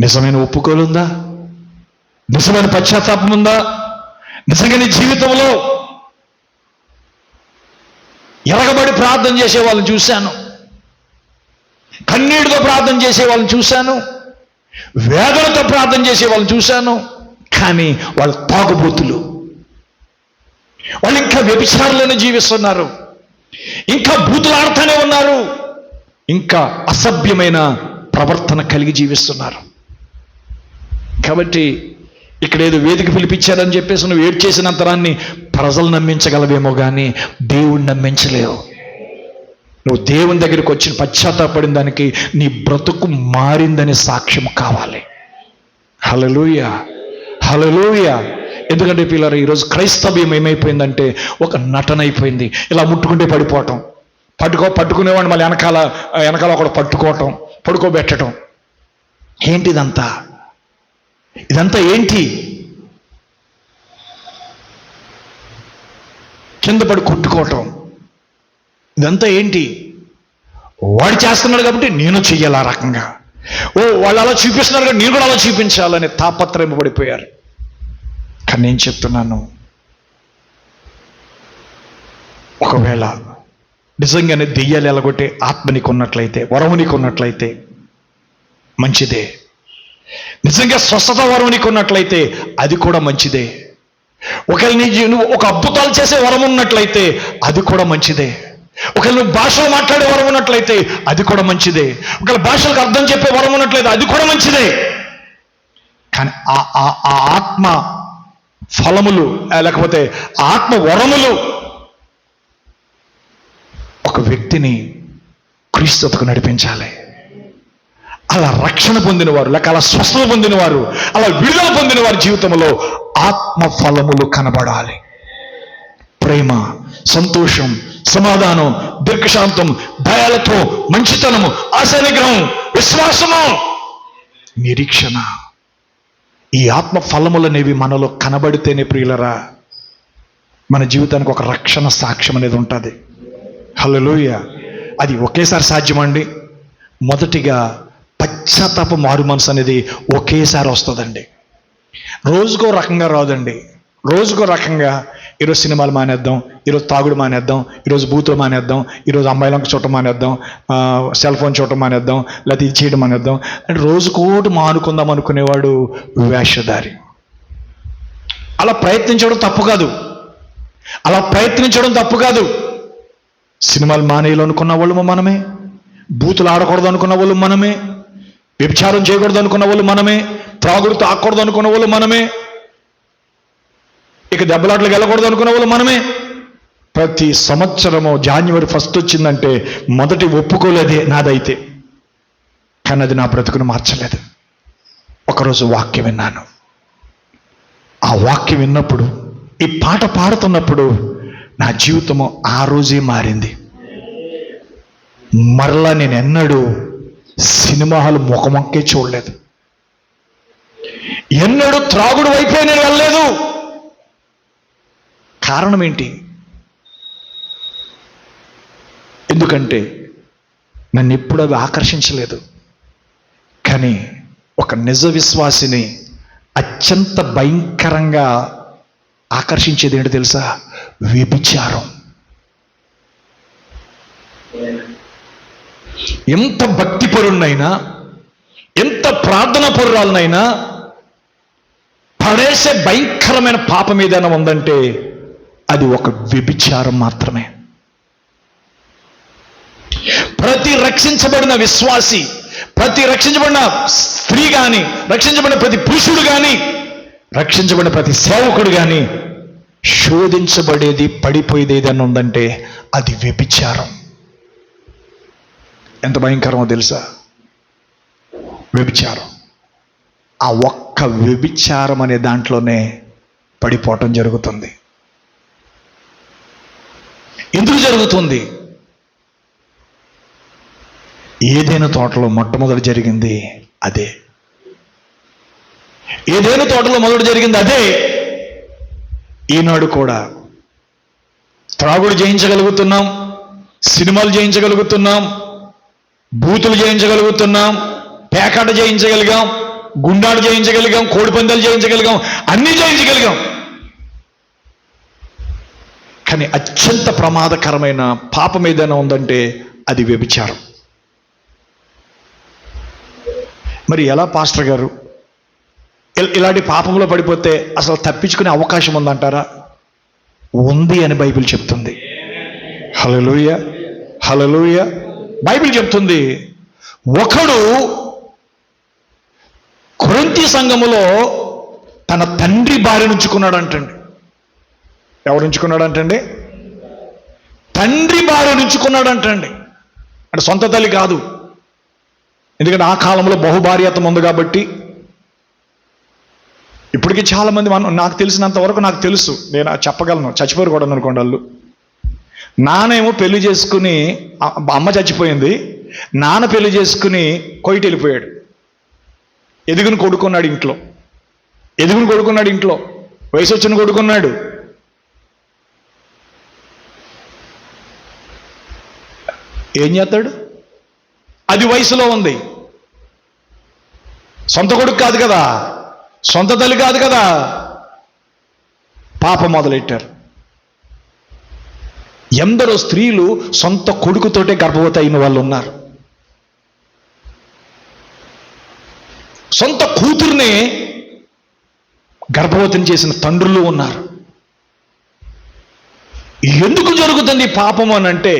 నిజమైన ఒప్పుకోలు ఉందా? నిజమైన పశ్చాత్తాపం ఉందా? నిజంగా నీ జీవితంలో ఎరగబడి ప్రార్థన చేసే వాళ్ళని చూశాను, కన్నీటితో ప్రార్థన చేసే వాళ్ళని చూశాను, వేదనతో ప్రార్థన చేసే వాళ్ళని చూశాను. కానీ వాళ్ళు తాగుబోతులు, వాళ్ళు ఇంకా వ్యభిచారులను జీవిస్తున్నారు, ఇంకా బూతులాడుతూనే ఉన్నారు, ఇంకా అసభ్యమైన ప్రవర్తన కలిగి జీవిస్తున్నారు. కాబట్టి ఇక్కడ ఏదో వేదిక పిలిపించారని చెప్పేసి నువ్వు ఏడ్ చేసినంతరాన్ని ప్రజలు నమ్మించగలవేమో కానీ దేవుణ్ణి నమ్మించలేవు. నువ్వు దేవుని దగ్గరికి వచ్చిన పశ్చాత్తాపడిన దానికి నీ బ్రతుకు మారిందనే సాక్ష్యం కావాలి. హల్లెలూయా, హల్లెలూయా. ఎందుకంటే పిల్లలు, ఈరోజు క్రైస్తవ్యం ఏమైపోయిందంటే ఒక నటన అయిపోయింది. ఇలా ముట్టుకుంటే పడిపోవటం, పట్టుకునేవాడిని మళ్ళీ వెనకాల ఒకడు పట్టుకోవటం, పడుకోబెట్టడం. ఏంటి ఇదంతా? ఇదంతా ఏంటి? కింద పడి కొట్టుకోవటం, ఇదంతా ఏంటి? వాడు చేస్తున్నాడు కాబట్టి నేను చెయ్యాలి ఆ రకంగా. వాళ్ళు అలా చూపిస్తున్నారు కాబట్టి నేను కూడా అలా చూపించాలని తాపత్రయం పడిపోయారు. కానీ నేను చెప్తున్నాను, ఒకవేళ నిజంగానే దెయ్యాలు ఎలగొట్టే ఆత్మ నీకు ఉన్నట్లయితే, వరము నీకు ఉన్నట్లయితే మంచిదే. నిజంగా స్వస్థత వరం నీకు ఉన్నట్లయితే అది కూడా మంచిదే. ఒకవేళ నువ్వు ఒక అద్భుతాలు చేసే వరం ఉన్నట్లయితే అది కూడా మంచిదే. ఒకవేళ నువ్వు భాషలు మాట్లాడే వరం ఉన్నట్లయితే అది కూడా మంచిదే. ఒకవేళ భాషలకు అర్థం చెప్పే వరం ఉన్నట్లయితే అది కూడా మంచిదే. కానీ ఆ ఆత్మ ఫలములు లేకపోతే ఆత్మ వరములు ఒక వ్యక్తిని క్రీస్తుకు నడిపించాలి. అలా రక్షణ పొందినవారు, లేక అలా స్వస్థత పొందినవారు, అలా విడుదల పొందిన వారి జీవితంలో ఆత్మ ఫలములు కనబడాలి. ప్రేమ, సంతోషం, సమాధానం, దీర్ఘశాంతం, దయాలతో, మంచితనము, ఆశానిగ్రహం, విశ్వాసము, నిరీక్షణ, ఈ ఆత్మ ఫలములు అనేవి మనలో కనబడితేనే ప్రియులరా మన జీవితానికి ఒక రక్షణ సాక్ష్యం అనేది ఉంటుంది. హల్లెలూయా. అది ఒకేసారి సాధ్యమండి. మొదటిగా పశ్చాత్తాప మారు మనసు అనేది ఒకేసారి వస్తుందండి. రోజుకో రకంగా రాదండి. రోజుకో రకంగా ఈరోజు సినిమాలు మానేద్దాం, ఈరోజు తాగుడు మానేద్దాం, ఈరోజు బూతులు మానేద్దాం, ఈరోజు అమ్మాయిలంక చూడటం మానేద్దాం, సెల్ ఫోన్ చూడటం మానేద్దాం, లేకపోతే ఇది చేయడం మానేద్దాం అంటే రోజుకోటి మానుకుందాం అనుకునేవాడు వేషధారి. అలా ప్రయత్నించడం తప్పు కాదు, అలా ప్రయత్నించడం తప్పు కాదు. సినిమాలు మానేయాలనుకున్న వాళ్ళు మనమే, బూతులు ఆడకూడదు అనుకున్న వాళ్ళు మనమే, వ్యభిచారం చేయకూడదు అనుకున్న వాళ్ళు మనమే, త్రాగుడు తాకూడదు అనుకున్న వాళ్ళు మనమే, ఇక దెబ్బలాట్లకు వెళ్ళకూడదు అనుకున్న వాళ్ళు మనమే. ప్రతి సంవత్సరము జాన్యువరి 1 వచ్చిందంటే మొదటి ఒప్పుకోలేదే నాదైతే, కానీ అది నా బ్రతుకును మార్చలేదు. ఒకరోజు వాక్యం విన్నాను. ఆ వాక్యం విన్నప్పుడు, ఈ పాట పాడుతున్నప్పుడు నా జీవితము ఆ రోజే మారింది. మరలా నేను ఎన్నడూ సినిమాలు ముఖమొక్కే చూడలేదు, ఎన్నడూ త్రాగుడు వైపే నేను వెళ్ళలేదు. కారణం ఏంటి? ఎందుకంటే నన్ను ఎప్పుడు అవి ఆకర్షించలేదు. కానీ ఒక నిజ విశ్వాసిని అత్యంత భయంకరంగా ఆకర్షించేది ఏంటో తెలుసా? వ్యభిచారం. ఎంత భక్తిపరుణ్ణైనా, ఎంత ప్రార్థన పరురాలనైనా పడేసే భయంకరమైన పాపం ఏదైనా ఉందంటే అది ఒక వ్యభిచారం మాత్రమే. ప్రతి రక్షించబడిన విశ్వాసి, ప్రతి రక్షించబడిన స్త్రీ కానీ, రక్షించబడిన ప్రతి పురుషుడు కానీ, రక్షించబడిన ప్రతి సేవకుడు కానీ శోధించబడేది, పడిపోయేది ఏదైనా ఉందంటే అది వ్యభిచారం. ఎంత భయంకరమో తెలుసా? వ్యభిచారం. ఆ ఒక్క వ్యభిచారం అనే దాంట్లోనే పడిపోవటం జరుగుతుంది. ఎందుకు జరుగుతుంది? ఏదైనా తోటలో మొట్టమొదటి జరిగింది అదే. ఏదైనా తోటలో మొదటి జరిగింది అదే. ఈనాడు కూడా త్రాగుడు జయించగలుగుతున్నాం, సినిమాలు జయించగలుగుతున్నాం, బూతులు జయించగలుగుతున్నాం, పేకాట జయించగలిగాం, గుండాడు జయించగలిగాం, కోడిపందాలు జయించగలిగాం, అన్నీ జయించగలిగాం. కానీ అత్యంత ప్రమాదకరమైన పాపం ఏదైనా ఉందంటే అది వ్యభిచారం. మరి ఎలా పాస్టర్ గారు ఇలాంటి పాపంలో పడిపోతే అసలు తప్పించుకునే అవకాశం ఉందంటారా? ఉంది అని బైబిల్ చెప్తుంది. హల్లెలూయా, హల్లెలూయా. బైబిల్ చెప్తుంది, ఒకడు కొరింథీ సంఘములో తన తండ్రి భార్య నుంచుకున్నాడంటండి. ఎవరు ఉంచుకున్నాడంటండి? తండ్రి భార్య నుంచుకున్నాడంటండి. అంటే సొంత తల్లి కాదు. ఎందుకంటే ఆ కాలంలో బహుభార్యత్వం ఉంది కాబట్టి. ఇప్పటికీ చాలామంది నాకు తెలిసినంత వరకు నాకు తెలుసు, నేను చెప్పగలను, చచ్చిపోయారు కూడా అనుకోండి వాళ్ళు. నానేమో పెళ్లి చేసుకుని, అమ్మ చచ్చిపోయింది, నాన్న పెళ్లి చేసుకుని కొయిట్ వెళ్ళిపోయాడు. ఎదుగుని కొడుకున్నాడు ఇంట్లో, ఎదుగుని కొడుకున్నాడు ఇంట్లో, వయసు వచ్చిన కొడుకున్నాడు. ఏం చేస్తాడు? అది వయసులో ఉంది. సొంత కొడుకు కాదు కదా, సొంత తల్లి కాదు కదా. పాపం మొదలెట్టారు. ఎందరో స్త్రీలు సొంత కొడుకుతోటే గర్భవతి అయిన వాళ్ళు ఉన్నారు. సొంత కూతుర్నే గర్భవతిని చేసిన తండ్రులు ఉన్నారు. ఎందుకు జరుగుతుంది పాపం అని అంటే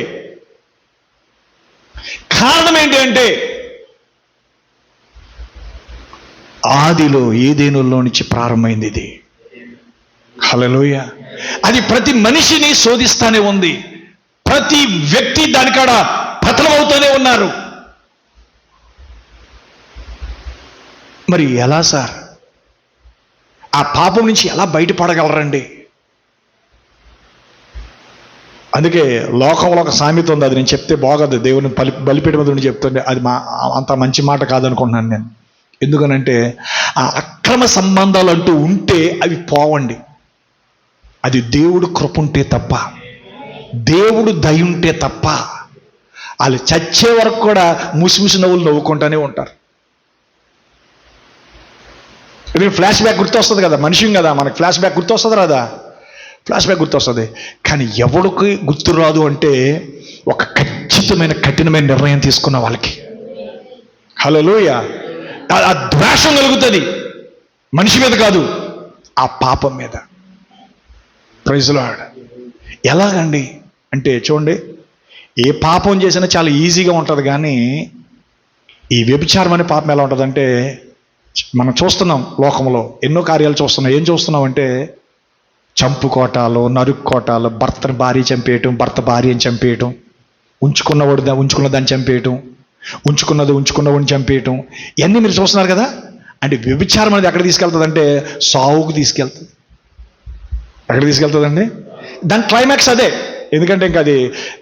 కారణం ఏంటి అంటే ఆదిలో ఏదేనులో నుంచి ప్రారంభమైంది ఇది. హల్లెలూయా. అది ప్రతి మనిషిని శోధిస్తానే ఉంది. ప్రతి వ్యక్తి దానికాడ పతనమవుతూనే ఉన్నారు. మరి ఎలా సార్ ఆ పాపం నుంచి ఎలా బయటపడగలరండి? అందుకే లోకంలో ఒక సామెత ఉంది, అది నేను చెప్తే బాగోదు, దేవుని బలిపీఠం మీద ఉండి చెప్తుండే, అది అంత మంచి మాట కాదనుకుంటున్నాను నేను. ఎందుకనంటే ఆ అక్రమ సంబంధాలు అంటూ ఉంటే అవి పోవండి. అది దేవుడు కృప ఉంటే తప్ప, దేవుడు దయ ఉంటే తప్ప వాళ్ళు చచ్చే వరకు కూడా ముసిముసి నవ్వులు నవ్వుకుంటూనే ఉంటారు. ఫ్లాష్ బ్యాక్ గుర్తొస్తుంది కదా, మనిషిం కదా, మనకు ఫ్లాష్ బ్యాక్ గుర్తొస్తుంది కదా. ఫ్లాష్ బ్యాక్ గుర్తొస్తుంది. కానీ ఎవరికి గుర్తు రాదు అంటే ఒక ఖచ్చితమైన కఠినమైన నిర్ణయం తీసుకున్న వాళ్ళకి. హల్లెలూయా. ఆ ద్వేషం కలుగుతుంది మనిషి మీద కాదు, ఆ పాపం మీద. Praise lord. ఎలాగండి అంటే చూడండి, ఏ పాపం చేసినా చాలా ఈజీగా ఉంటుంది, కానీ ఈ వ్యభిచారం అనే పాపం ఎలా ఉంటుందంటే, మనం చూస్తున్నాం లోకంలో ఎన్నో కార్యాలు చూస్తున్నాం. ఏం చూస్తున్నాం అంటే చంపుకోటాలు, నరుక్కోటాలు, భర్తను భార్య చంపేయటం, భర్త భార్యని చంపేయటం, ఉంచుకున్న దాన్ని చంపేయటం, ఉంచుకున్నవాడిని చంపేయటం, ఇవన్నీ మీరు చూస్తున్నారు కదా. అంటే వ్యభిచారం అనేది ఎక్కడ తీసుకెళ్తుంది అంటే సావుకు తీసుకెళ్తుంది. ఎక్కడ తీసుకెళ్తుందండి? దాని క్లైమాక్స్ అదే. ఎందుకంటే ఇంకా అది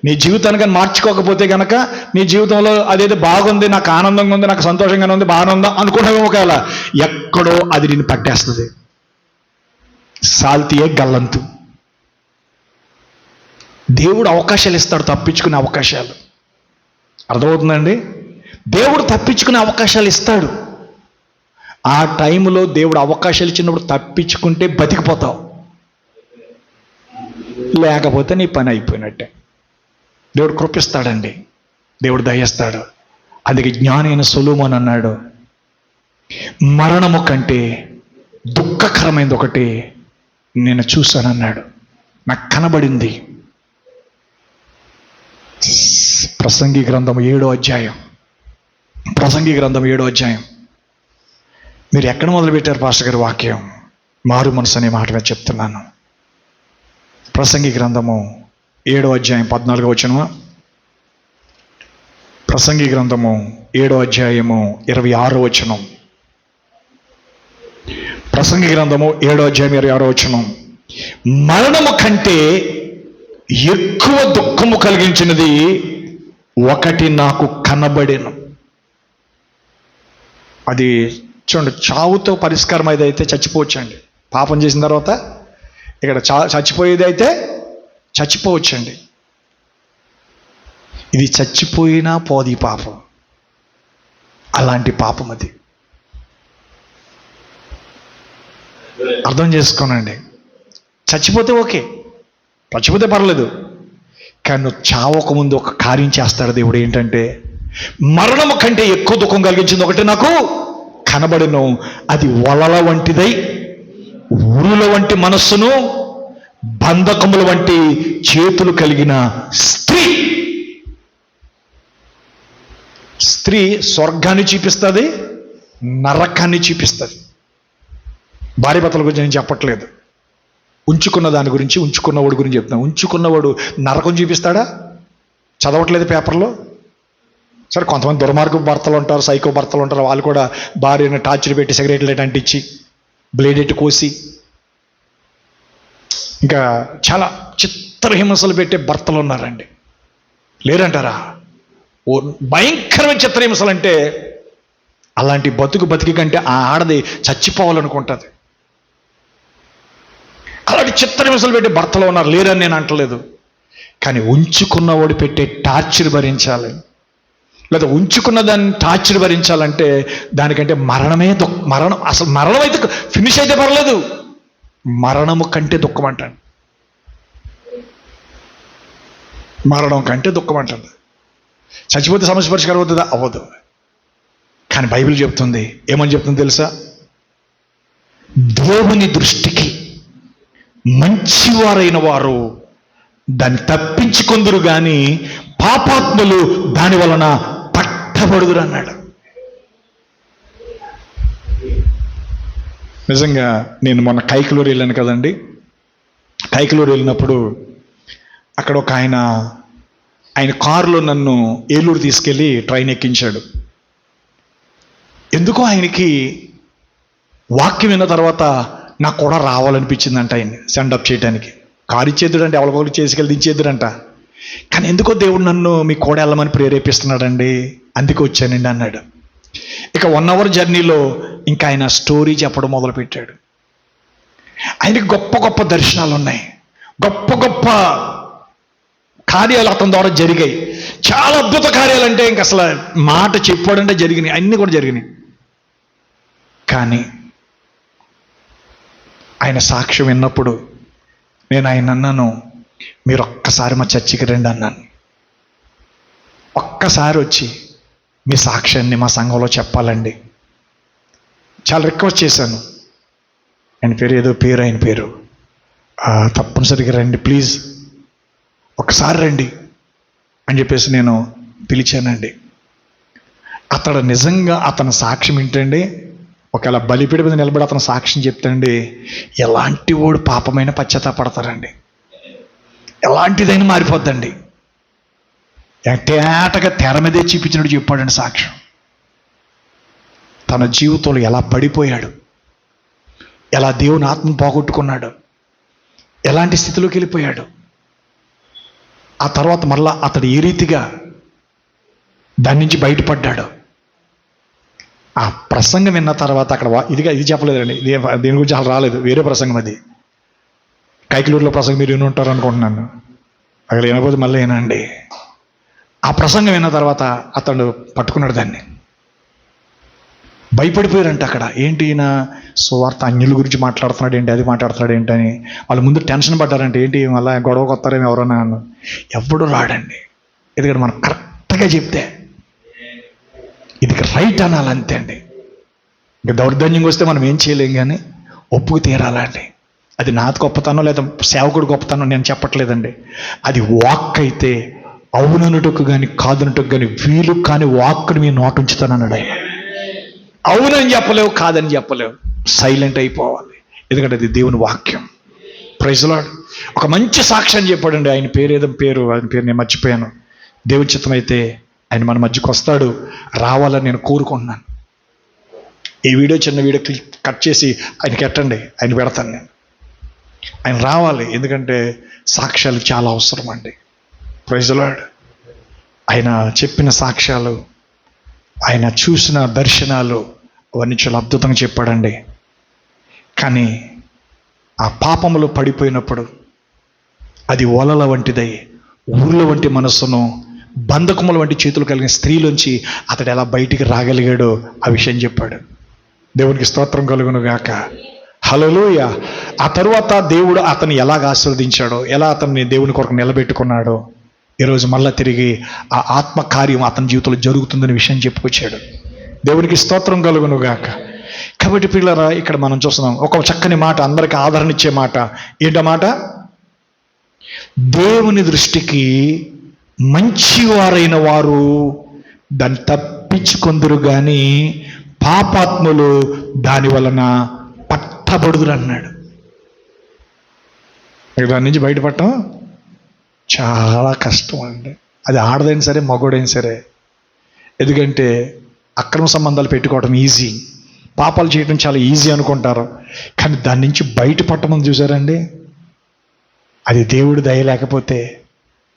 నీ జీవితానికి మార్చుకోకపోతే కనుక నీ జీవితంలో అదేదో బాగుంది, నాకు ఆనందంగా ఉంది, నాకు సంతోషంగానే ఉంది, బాగానే ఉందా అనుకున్నావేమో, ఒకవేళ ఎక్కడో అది నిన్ను పట్టేస్తుంది. సాల్తీయే గల్లంతు. దేవుడు అవకాశాలు ఇస్తాడు, తప్పించుకునే అవకాశాలు. అర్థమవుతుందండి? దేవుడు తప్పించుకునే అవకాశాలు ఇస్తాడు. ఆ టైంలో దేవుడు అవకాశాలు ఇచ్చినప్పుడు తప్పించుకుంటే బతికిపోతావు, లేకపోతే నీ పని అయిపోయినట్టే. దేవుడు కృపిస్తాడండి, దేవుడు దయస్తాడు. అందుకే జ్ఞాని అయిన సొలొమోను అన్నాడు, మరణము కంటే దుఃఖకరమైనది ఒకటి నేను చూశానన్నాడు, నాకు కనబడింది. ప్రసంగి గ్రంథం 7వ అధ్యాయం. ప్రసంగి గ్రంథం 7వ అధ్యాయం. మీరు ఎక్కడ మొదలుపెట్టారు పాస్టర్ గారి వాక్యం? మారు మనసు అనే మాట మీద చెప్తున్నాను. ప్రసంగి గ్రంథము 7వ అధ్యాయం 14వ వచనమా? ప్రసంగి గ్రంథము 7వ అధ్యాయము 26వ వచనం. ప్రసంగి గ్రంథము 7వ అధ్యాయం 26వ వచనం. మరణము కంటే ఎక్కువ దుఃఖము కలిగించినది ఒకటి నాకు కనబడెను. అది చూడండి, చావుతో పరిష్కారం అయితే చచ్చిపోవచ్చండి. పాపం చేసిన తర్వాత ఇక్కడ చచ్చిపోయేది అయితే చచ్చిపోవచ్చండి. ఇది చచ్చిపోయినా పోది పాపం. అలాంటి పాపం అది. అర్థం చేసుకోనండి. చచ్చిపోతే ఓకే, చచ్చిపోతే పర్లేదు, కానీ నువ్వు చావక ముందు ఒక కార్యం చేస్తాడు దేవుడు. ఏంటంటే మరణము కంటే ఎక్కువ దుఃఖం కలిగించింది ఒకటి నాకు కనబడెను, అది వలల వంటిదై ఉరుల వంటి మనస్సును బంధకముల వంటి చేతులు కలిగిన స్త్రీ. స్త్రీ స్వర్గాన్ని చూపిస్తుంది, నరకాన్ని చూపిస్తుంది. భార్య భర్తల గురించి నేను చెప్పట్లేదు, ఉంచుకున్న దాని గురించి, ఉంచుకున్నవాడు గురించి చెప్తున్నాను. ఉంచుకున్నవాడు నరకం చూపిస్తాడా? చదవట్లేదు పేపర్లో. సరే, కొంతమంది దుర్మార్గ భర్తలు ఉంటారు, సైకో భర్తలు ఉంటారు. వాళ్ళు కూడా భార్యను టార్చర్ పెట్టి సిగరెట్ లైట్ అంటించి బ్లేడ్ ఎట్టి కోసి ఇంకా చాలా చిత్రహింసలు పెట్టే భర్తలు ఉన్నారండి. లేరంటారా? ఓ భయంకరమైన చిత్రహింసలు. అంటే అలాంటి బతికి కంటే ఆ ఆడది చచ్చిపోవాలనుకుంటుంది. అలాంటి చిత్రహింసలు పెట్టే భర్తలు ఉన్నారు, లేరని నేను అంటలేదు. కానీ ఉంచుకున్నవాడు పెట్టే టార్చర్ భరించాలి, లేదా ఉంచుకున్న దాన్ని టార్చర్ భరించాలంటే దానికంటే మరణం అసలు మరణం అయితే ఫినిష్ అయితే పర్లేదు, మరణము కంటే దుఃఖం అంటాడు. మరణం కంటే దుఃఖం అంటాడు. చచ్చిపోతే సమస్య పరిష్కారం అవుతుందా? అవ్వదు. కానీ బైబిల్ చెప్తుంది, ఏమని చెప్తుంది తెలుసా? దేవుని దృష్టికి మంచివారైన వారు దాన్ని తప్పించుకొందురు కానీ పాపాత్ములు దాని వలన పట్టబడుదురు అన్నాడు. నిజంగా నేను మొన్న కైకలూరు వెళ్ళాను కదండి. కైకలూరు వెళ్ళినప్పుడు అక్కడ ఒక ఆయన కారులో నన్ను ఏలూరు తీసుకెళ్ళి ట్రైన్ ఎక్కించాడు. ఎందుకో ఆయనకి వాక్యం విన్న తర్వాత నాకు కూడా రావాలనిపించిందంట ఆయన్ని సెండప్ చేయడానికి. కారు ఇచ్చేద్దుడంటే ఎవరికొకరికి చేసుకెళ్ళి దించేద్దురంట. కానీ ఎందుకో దేవుడు నన్ను మీ కూడా వెళ్ళమని ప్రేరేపిస్తున్నాడండి, అందుకే వచ్చానండి అన్నాడు. ఇక 1 hour జర్నీలో ఇంకా ఆయన స్టోరీ చెప్పడం మొదలుపెట్టాడు. ఆయనకి గొప్ప గొప్ప దర్శనాలు ఉన్నాయి, గొప్ప గొప్ప కార్యాలు అతని ద్వారా జరిగాయి. చాలా అద్భుత కార్యాలు. అంటే ఇంక అసలు మాట చెప్పాడంటే జరిగినాయి, అన్నీ కూడా జరిగినాయి. కానీ ఆయన సాక్ష్యం విన్నప్పుడు నేను ఆయన అన్నాను, మీరు ఒక్కసారి మా చర్చికి రండి అన్నాను. ఒక్కసారి వచ్చి మీ సాక్ష్యాన్ని మా సంఘంలో చెప్పాలండి. చాలా రిక్వెస్ట్ చేశాను. ఆయన పేరు ఏదో పేరు, ఆయన పేరు తప్పనిసరిగా రండి ప్లీజ్, ఒకసారి రండి అని చెప్పేసి నేను పిలిచానండి. అతడు నిజంగా అతని సాక్ష్యం ఏంటండి, ఒకవేళ బలిపీడ మీద నిలబడి అతను సాక్ష్యం చెప్తాండి, ఎలాంటి వాడు పాపమైన పశ్చాత్తాపడతారండి, ఎలాంటిదైనా మారిపోద్దండి. తేటగా తెర మీదే చూపించినట్టు చెప్పాడండి సాక్ష్యం. తన జీవితంలో ఎలా పడిపోయాడు, ఎలా దేవుని ఆత్మను పోగొట్టుకున్నాడు, ఎలాంటి స్థితిలోకి వెళ్ళిపోయాడు, ఆ తర్వాత మళ్ళా అతడు ఏ రీతిగా దాని నుంచి బయటపడ్డాడు. ఆ ప్రసంగం విన్న తర్వాత అక్కడ ఇది చెప్పలేదండి, దీని గురించి అసలు రాలేదు, వేరే ప్రసంగం అది. కైకలూరులో ప్రసంగం మీరు విని ఉంటారు అనుకుంటున్నాను, అక్కడ వినకపోతే మళ్ళీ వినండి. ఆ ప్రసంగం విన్న తర్వాత అతడు పట్టుకున్నాడు దాన్ని. భయపడిపోయారంట అక్కడ. ఏంటి ఈయన సువార్త అన్యుల గురించి మాట్లాడుతున్నాడు ఏంటి, అది మాట్లాడుతున్నాడు ఏంటని వాళ్ళు ముందు టెన్షన్ పడ్డారంటే, ఏంటి మళ్ళీ గొడవకు వస్తారేమో ఎవరన్నా అన్న. ఎవడు రాడండి, ఎందుకంటే మనం కరెక్ట్గా చెప్తే ఇది రైట్ అనాలి అంతే అండి. ఇంకా దౌర్జన్యంగా వస్తే మనం ఏం చేయలేం, కానీ ఒప్పుకు తీరాలండి. అది నాది గొప్పతనం లేదా సేవకుడు గొప్పతనం నేను చెప్పట్లేదండి. అది వాక్ అయితే అవుననుటకు కానీ కాదనుటకు కానీ వీలు కాని వాక్కుని మీ నోట ఉంచుతానన్నాడు ఆయన. అవునని చెప్పలేవు, కాదని చెప్పలేవు, సైలెంట్ అయిపోవాలి, ఎందుకంటే అది దేవుని వాక్యం. Praise lord. ఒక మంచి సాక్ష్యం చెప్పాడండి. ఆయన పేరు ఏదో పేరు, ఆయన పేరు నేను మర్చిపోయాను. దేవుని చిత్తం అయితే ఆయన మన మధ్యకు వస్తాడు, రావాలని నేను కోరుకుంటున్నాను. ఈ వీడియో చిన్న వీడియో కట్ చేసి ఆయనకి ఎట్టండి, ఆయన పెడతాను నేను. ఆయన రావాలి, ఎందుకంటే సాక్ష్యాలు చాలా అవసరం అండి. Praise lord. ఆయన చెప్పిన సాక్ష్యాలు, ఆయన చూసిన దర్శనాలు అవన్నీ చాలా అద్భుతంగా చెప్పాడండి. కానీ ఆ పాపములో పడిపోయినప్పుడు అది ఓలల వంటిదై ఊర్ల వంటి మనస్సును బంధకముల వంటి చేతులు కలిగిన స్త్రీలోంచి అతడు ఎలా బయటికి రాగలిగాడో ఆ విషయం చెప్పాడు. దేవునికి స్తోత్రం కలుగును గాక. హల్లెలూయా. ఆ తరువాత దేవుడు అతన్ని ఎలాగ ఆశీర్వదించాడో, ఎలా అతన్ని దేవుని కొరకు నిలబెట్టుకున్నాడో, ఈరోజు మళ్ళా తిరిగి ఆ ఆత్మకార్యం అతని జీవితంలో జరుగుతుందనే విషయం చెప్పుకొచ్చాడు. దేవునికి స్తోత్రం కలుగును గాక. కాబట్టి పిల్లరా, ఇక్కడ మనం చూస్తున్నాం ఒక చక్కని మాట, అందరికీ ఆదరణ ఇచ్చే మాట. ఏంటమాట? దేవుని దృష్టికి మంచివారైన వారు దాన్ని తప్పించుకొందురు కానీ పాపాత్ములు దాని వలన పట్టబడుదురు అన్నాడు. దాని నుంచి బయటపడటం చాలా కష్టం అండి. అది ఆడదైనా సరే మగోడైనా సరే. ఎందుకంటే అక్రమ సంబంధాలు పెట్టుకోవడం ఈజీ, పాపాలు చేయడం చాలా ఈజీ అనుకుంటారు. కానీ దాని నుంచి బయటపడటం చూసారండి, అది దేవుడు దయ లేకపోతే,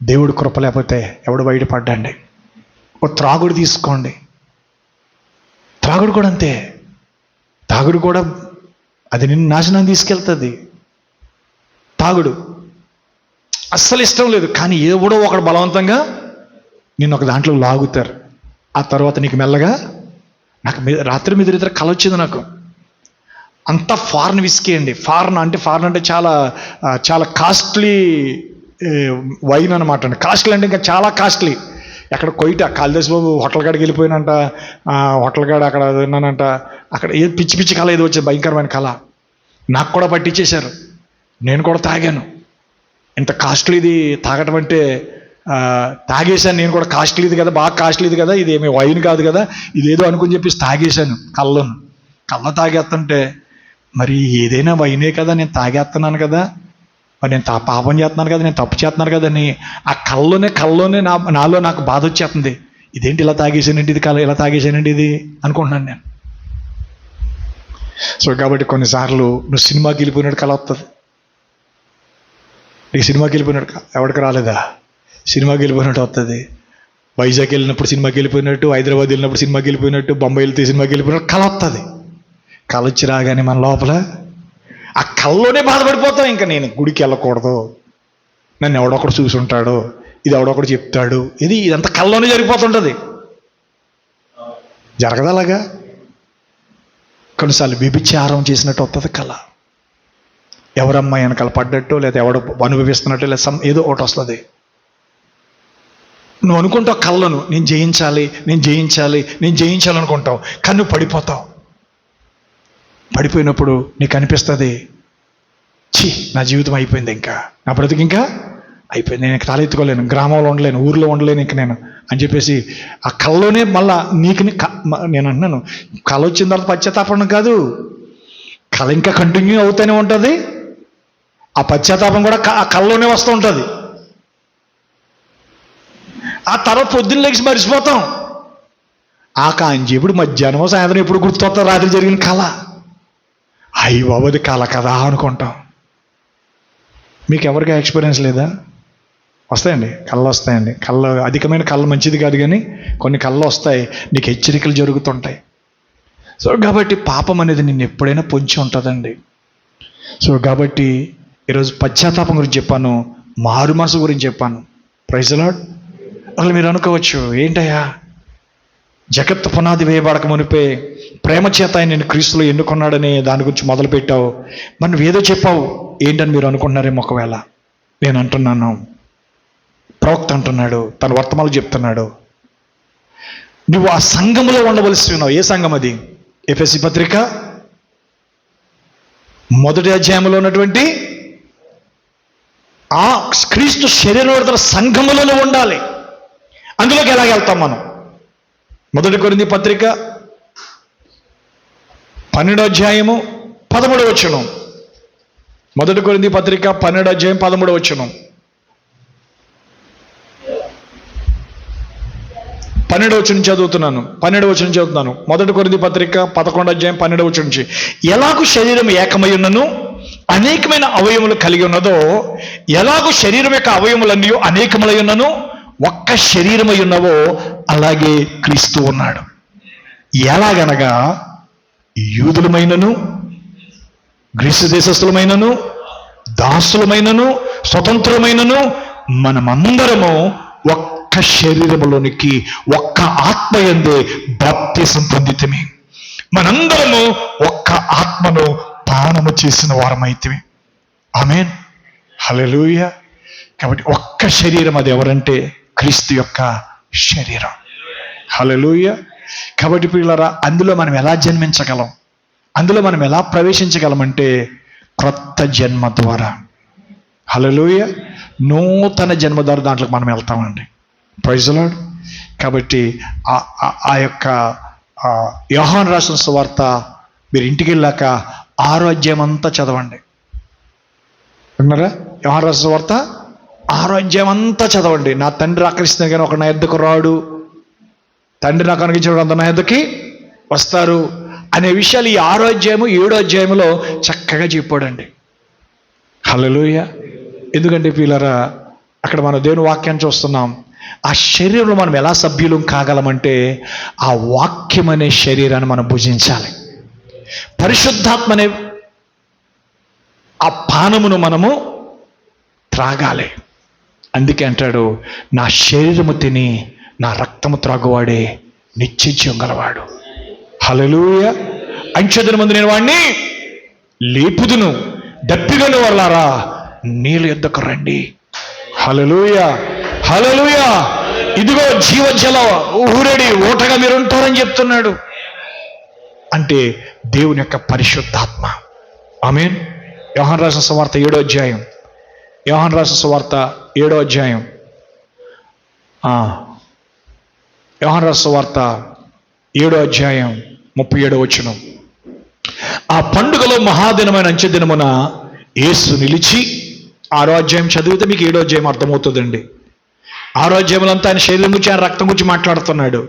దేవుడు కృప లేకపోతే ఎవడు బయటపడ్డండి. ఒక త్రాగుడు తీసుకోండి, త్రాగుడు కూడా అంతే. తాగుడు కూడా అది నిన్ను నాశనం తీసుకెళ్తుంది. తాగుడు అస్సలు ఇష్టం లేదు, కానీ ఎవడో ఒకడు బలవంతంగా నిన్ను ఒక దాంట్లో లాగుతారు. ఆ తర్వాత నీకు మెల్లగా, నాకు రాత్రి మీద ఇద్దరు కల వచ్చింది నాకు. అంత ఫారెన్ విస్కీ అండి. ఫారెన్ అంటే చాలా చాలా కాస్ట్లీ వైన్ అనమాట అండి. కాస్ట్లీ అంటే ఇంకా చాలా కాస్ట్లీ. ఎక్కడ కొయిట కాళిదాస్ బాబు హోటల్ కాడికి వెళ్ళిపోయినంట, హోటల్ కాడ అక్కడ విన్నానంట, అక్కడ ఏ పిచ్చి పిచ్చి కళ ఏదో వచ్చేది, భయంకరమైన కళ. నాకు కూడా పట్టించేశారు, నేను కూడా తాగాను. ఇంత కాస్ట్లీది తాగటం అంటే తాగేశాను నేను కూడా. కాస్ట్లీది కదా, బాగా కాస్ట్లీది కదా, ఇది ఏమి వైన్ కాదు కదా, ఇదేదో అనుకుని చెప్పేసి తాగేశాను. కళ్ళ తాగేస్తుంటే, మరి ఏదైనా వైనే కదా, నేను తాగేస్తున్నాను కదా, మరి నేను పాపం చేస్తున్నాను కదా, నేను తప్పు చేస్తున్నాను కదా అని ఆ కళ్ళలోనే నాలో నాకు బాధ వచ్చేస్తుంది. ఇదేంటి ఇలా తాగేసానండి, ఇది ఇలా తాగేసానండి ఇది అనుకుంటున్నాను నేను. సో కాబట్టి కొన్నిసార్లు నువ్వు సినిమాకి వెళ్ళిపోయినట్టు కళ వస్తుంది. నీకు సినిమాకి వెళ్ళిపోయినట్టు ఎవరికి రాలేదా? సినిమాకి వెళ్ళిపోయినట్టు వస్తుంది. వైజాగ్ వెళ్ళినప్పుడు సినిమాకి వెళ్ళిపోయినట్టు, హైదరాబాద్ వెళ్ళినప్పుడు సినిమాకి వెళ్ళిపోయినట్టు, బొంబాయి వెళ్తే సినిమాకి వెళ్ళిపోయినట్టు కళ వస్తుంది. కళ వచ్చి రాగానే మన లోపల ఆ కళ్ళలోనే బాధపడిపోతాం. ఇంకా నేను గుడికి వెళ్ళకూడదు, నన్ను ఎవడొకడు చూసుంటాడు, ఇది ఎవడొకడు చెప్తాడు, ఇదంతా కళ్ళలోనే జరిగిపోతుంటుంది. జరగదలాగా. కొన్నిసార్లు వ్యభిచారం చేసినట్టు వస్తుంది కళ. ఎవరమ్మా వెనకాల పడ్డట్టు, లేదా ఎవడో అనుభవిస్తున్నట్టు, లేదా ఏదో ఒకటి వస్తుంది. నువ్వు అనుకుంటావు కళ్ళను, నేను జయించాలి, నేను జయించాలి, నేను జయించాలనుకుంటావు, కానీ నువ్వు పడిపోతావు. పడిపోయినప్పుడు నీకు అనిపిస్తుంది, ఛీ నా జీవితం అయిపోయింది, ఇంకా నా బ్రతుకు ఇంకా అయిపోయింది, నేను తలెత్తుకోలేను, గ్రామంలో ఉండలేను, ఊర్లో ఉండలేను ఇంక నేను అని చెప్పేసి ఆ కళ్ళలోనే మళ్ళా నీకు నేను అంటున్నాను, కళ వచ్చిన తర్వాత పశ్చాత్తాపం కాదు, కళ ఇంకా కంటిన్యూ అవుతూనే ఉంటుంది. ఆ పశ్చాత్తాపం కూడా ఆ కళ్ళలోనే వస్తూ ఉంటుంది. ఆ తర్వాత పొద్దున్న లేచి మర్చిపోతాం. ఆ కాంచి ఇప్పుడు మధ్యాహ్నం సాయంత్రం ఎప్పుడు గుర్తొస్తా రాత్రి జరిగిన కళ, అయ్యి బాబోది కళ కదా అనుకుంటాం. మీకు ఎవరికి ఎక్స్పీరియన్స్ లేదా? వస్తాయండి, కళ్ళు వస్తాయండి. కళ్ళు అధికమైన కళ్ళు మంచిది కాదు, కానీ కొన్ని కళ్ళు వస్తాయి, నీకు హెచ్చరికలు జరుగుతుంటాయి. సో కాబట్టి పాపం అనేది నిన్ను ఎప్పుడైనా పొంచి ఉంటుందండి. సో కాబట్టి ఈరోజు పశ్చాత్తాపం గురించి చెప్పాను, మారు మనసు గురించి చెప్పాను. Praise the lord. అసలు మీరు అనుకోవచ్చు, ఏంటయ్యా జగత్తు పునాది వేయబడక మునిపే ప్రేమ చేత ఆయన నేను క్రీస్తులో ఎన్నుకున్నాడని దాని గురించి మొదలుపెట్టావు, మరి నువ్వేదో చెప్పావు ఏంటని మీరు అనుకుంటున్నారేమో. ఒకవేళ నేను అంటున్నాను, ప్రవక్త అంటున్నాడు, తన వర్తమానాలు చెప్తున్నాడు, నువ్వు ఆ సంఘములో ఉండవలసి ఉన్నావు. ఏ సంఘం అది? ఎఫెసీ పత్రిక 1వ అధ్యాయంలో ఉన్నటువంటి ఆ క్రీస్తు శరీర సంఘములలో ఉండాలి. అందులోకి ఎలాగ వెళ్తాం మనం? 1 కొరింథీ పత్రిక 12వ అధ్యాయము 13వ వచనం. 1 కొరింథీ పత్రిక 12వ అధ్యాయం 13వ వచనం. 12వ వచనం చదువుతున్నాను. 1 కొరింథీ పత్రిక 11వ అధ్యాయం 12వ వచనం నుంచి, ఎలాగూ శరీరం ఏకమై ఉన్నను అనేకమైన అవయములు కలిగి ఉన్నదో, ఎలాగూ శరీరం యొక్క అవయములన్నీ అనేకములై ఉన్నను ఒక్క శరీరమై ఉన్నవో అలాగే క్రీస్తు ఉన్నాడు. ఎలాగనగా యూదులమైనను గ్రీసు దేశస్థులమైనను దాసులమైనను స్వతంత్రులమైనను మనమందరము ఒక్క శరీరములోనికి ఒక్క ఆత్మ యందే బాప్తిసం పొందితిమి. మనందరము ఒక్క ఆత్మను పానము చేసిన వారమైతిమి. ఆమేన్, హల్లెలూయా. కాబట్టి ఒక్క శరీరం, అది ఎవరంటే క్రీస్తు యొక్క శరీరం. హల్లెలూయా. కాబట్టి పిల్లరా, అందులో మనం ఎలా జన్మించగలం, అందులో మనం ఎలా ప్రవేశించగలమంటే క్రొత్త జన్మ ద్వారా. హల్లెలూయా. నూతన జన్మ ద్వారా దాంట్లోకి మనం వెళ్తామండి. Praise the lord. కాబట్టి ఆ యొక్క యోహాను రాసిన సువార్త మీరు ఇంటికి వెళ్ళాక 6వ అధ్యాయం అంతా చదవండి. విన్నారా? యోహాను రాసిన సువార్త 6వ అధ్యాయం అంతా చదవండి. నా తండ్రి ఆకరిస్తుంది కానీ ఒక నా యొద్దకు రాడు, తండ్రి నాకు అనుగ్రహించిన అందరూ నా యొద్దకి వస్తారు అనే విషయాలు ఈ 6వ అధ్యాయము 7వ అధ్యాయంలో చక్కగా చెప్పాడండి. హల్లెలూయా. ఎందుకంటే పిల్లరా, అక్కడ మనం దేవుని వాక్యాన్ని చూస్తున్నాం. ఆ శరీరంలో మనం ఎలా సభ్యులం కాగలమంటే ఆ వాక్యం అనే శరీరాన్ని మనం భుజించాలి. పరిశుద్ధాత్మ అనే ఆ పానమును మనము త్రాగాలి. అందుకే అంటాడు, నా శరీరము తిని నా రక్తము త్రాగువాడే నిత్యజీవం గలవాడు. హల్లెలూయా. అంచెదన మందు నేను వాడిని లేపుదును, దప్పిగను వాళ్ళారా నీళ్ళ యొద్దకు రండి. హల్లెలూయా, హల్లెలూయా. ఇదిగో జీవజల ఊరేడి ఓటగా మీరు ఉంటారని చెప్తున్నాడు. అంటే దేవుని యొక్క పరిశుద్ధాత్మ. ఆమేన్. యోహాను రాసిన సువార్త 7వ అధ్యాయం, యోహాను రాసిన సువార్త 7వ అధ్యాయం, యోహాను రాసిన సువార్త 7వ అధ్యాయం 37వ వచనం. ఆ పండుగలో మహాదినమైన అంచెదినమున యేసు నిలిచి, 6వ అధ్యాయం చదివితే మీకు 7వ అధ్యాయం అర్థమవుతుందండి. 6వ అధ్యాయంలో అంతా ఆయన శరీరం గురించి, ఆయన రక్తం గురించి మాట్లాడుతున్నాడు.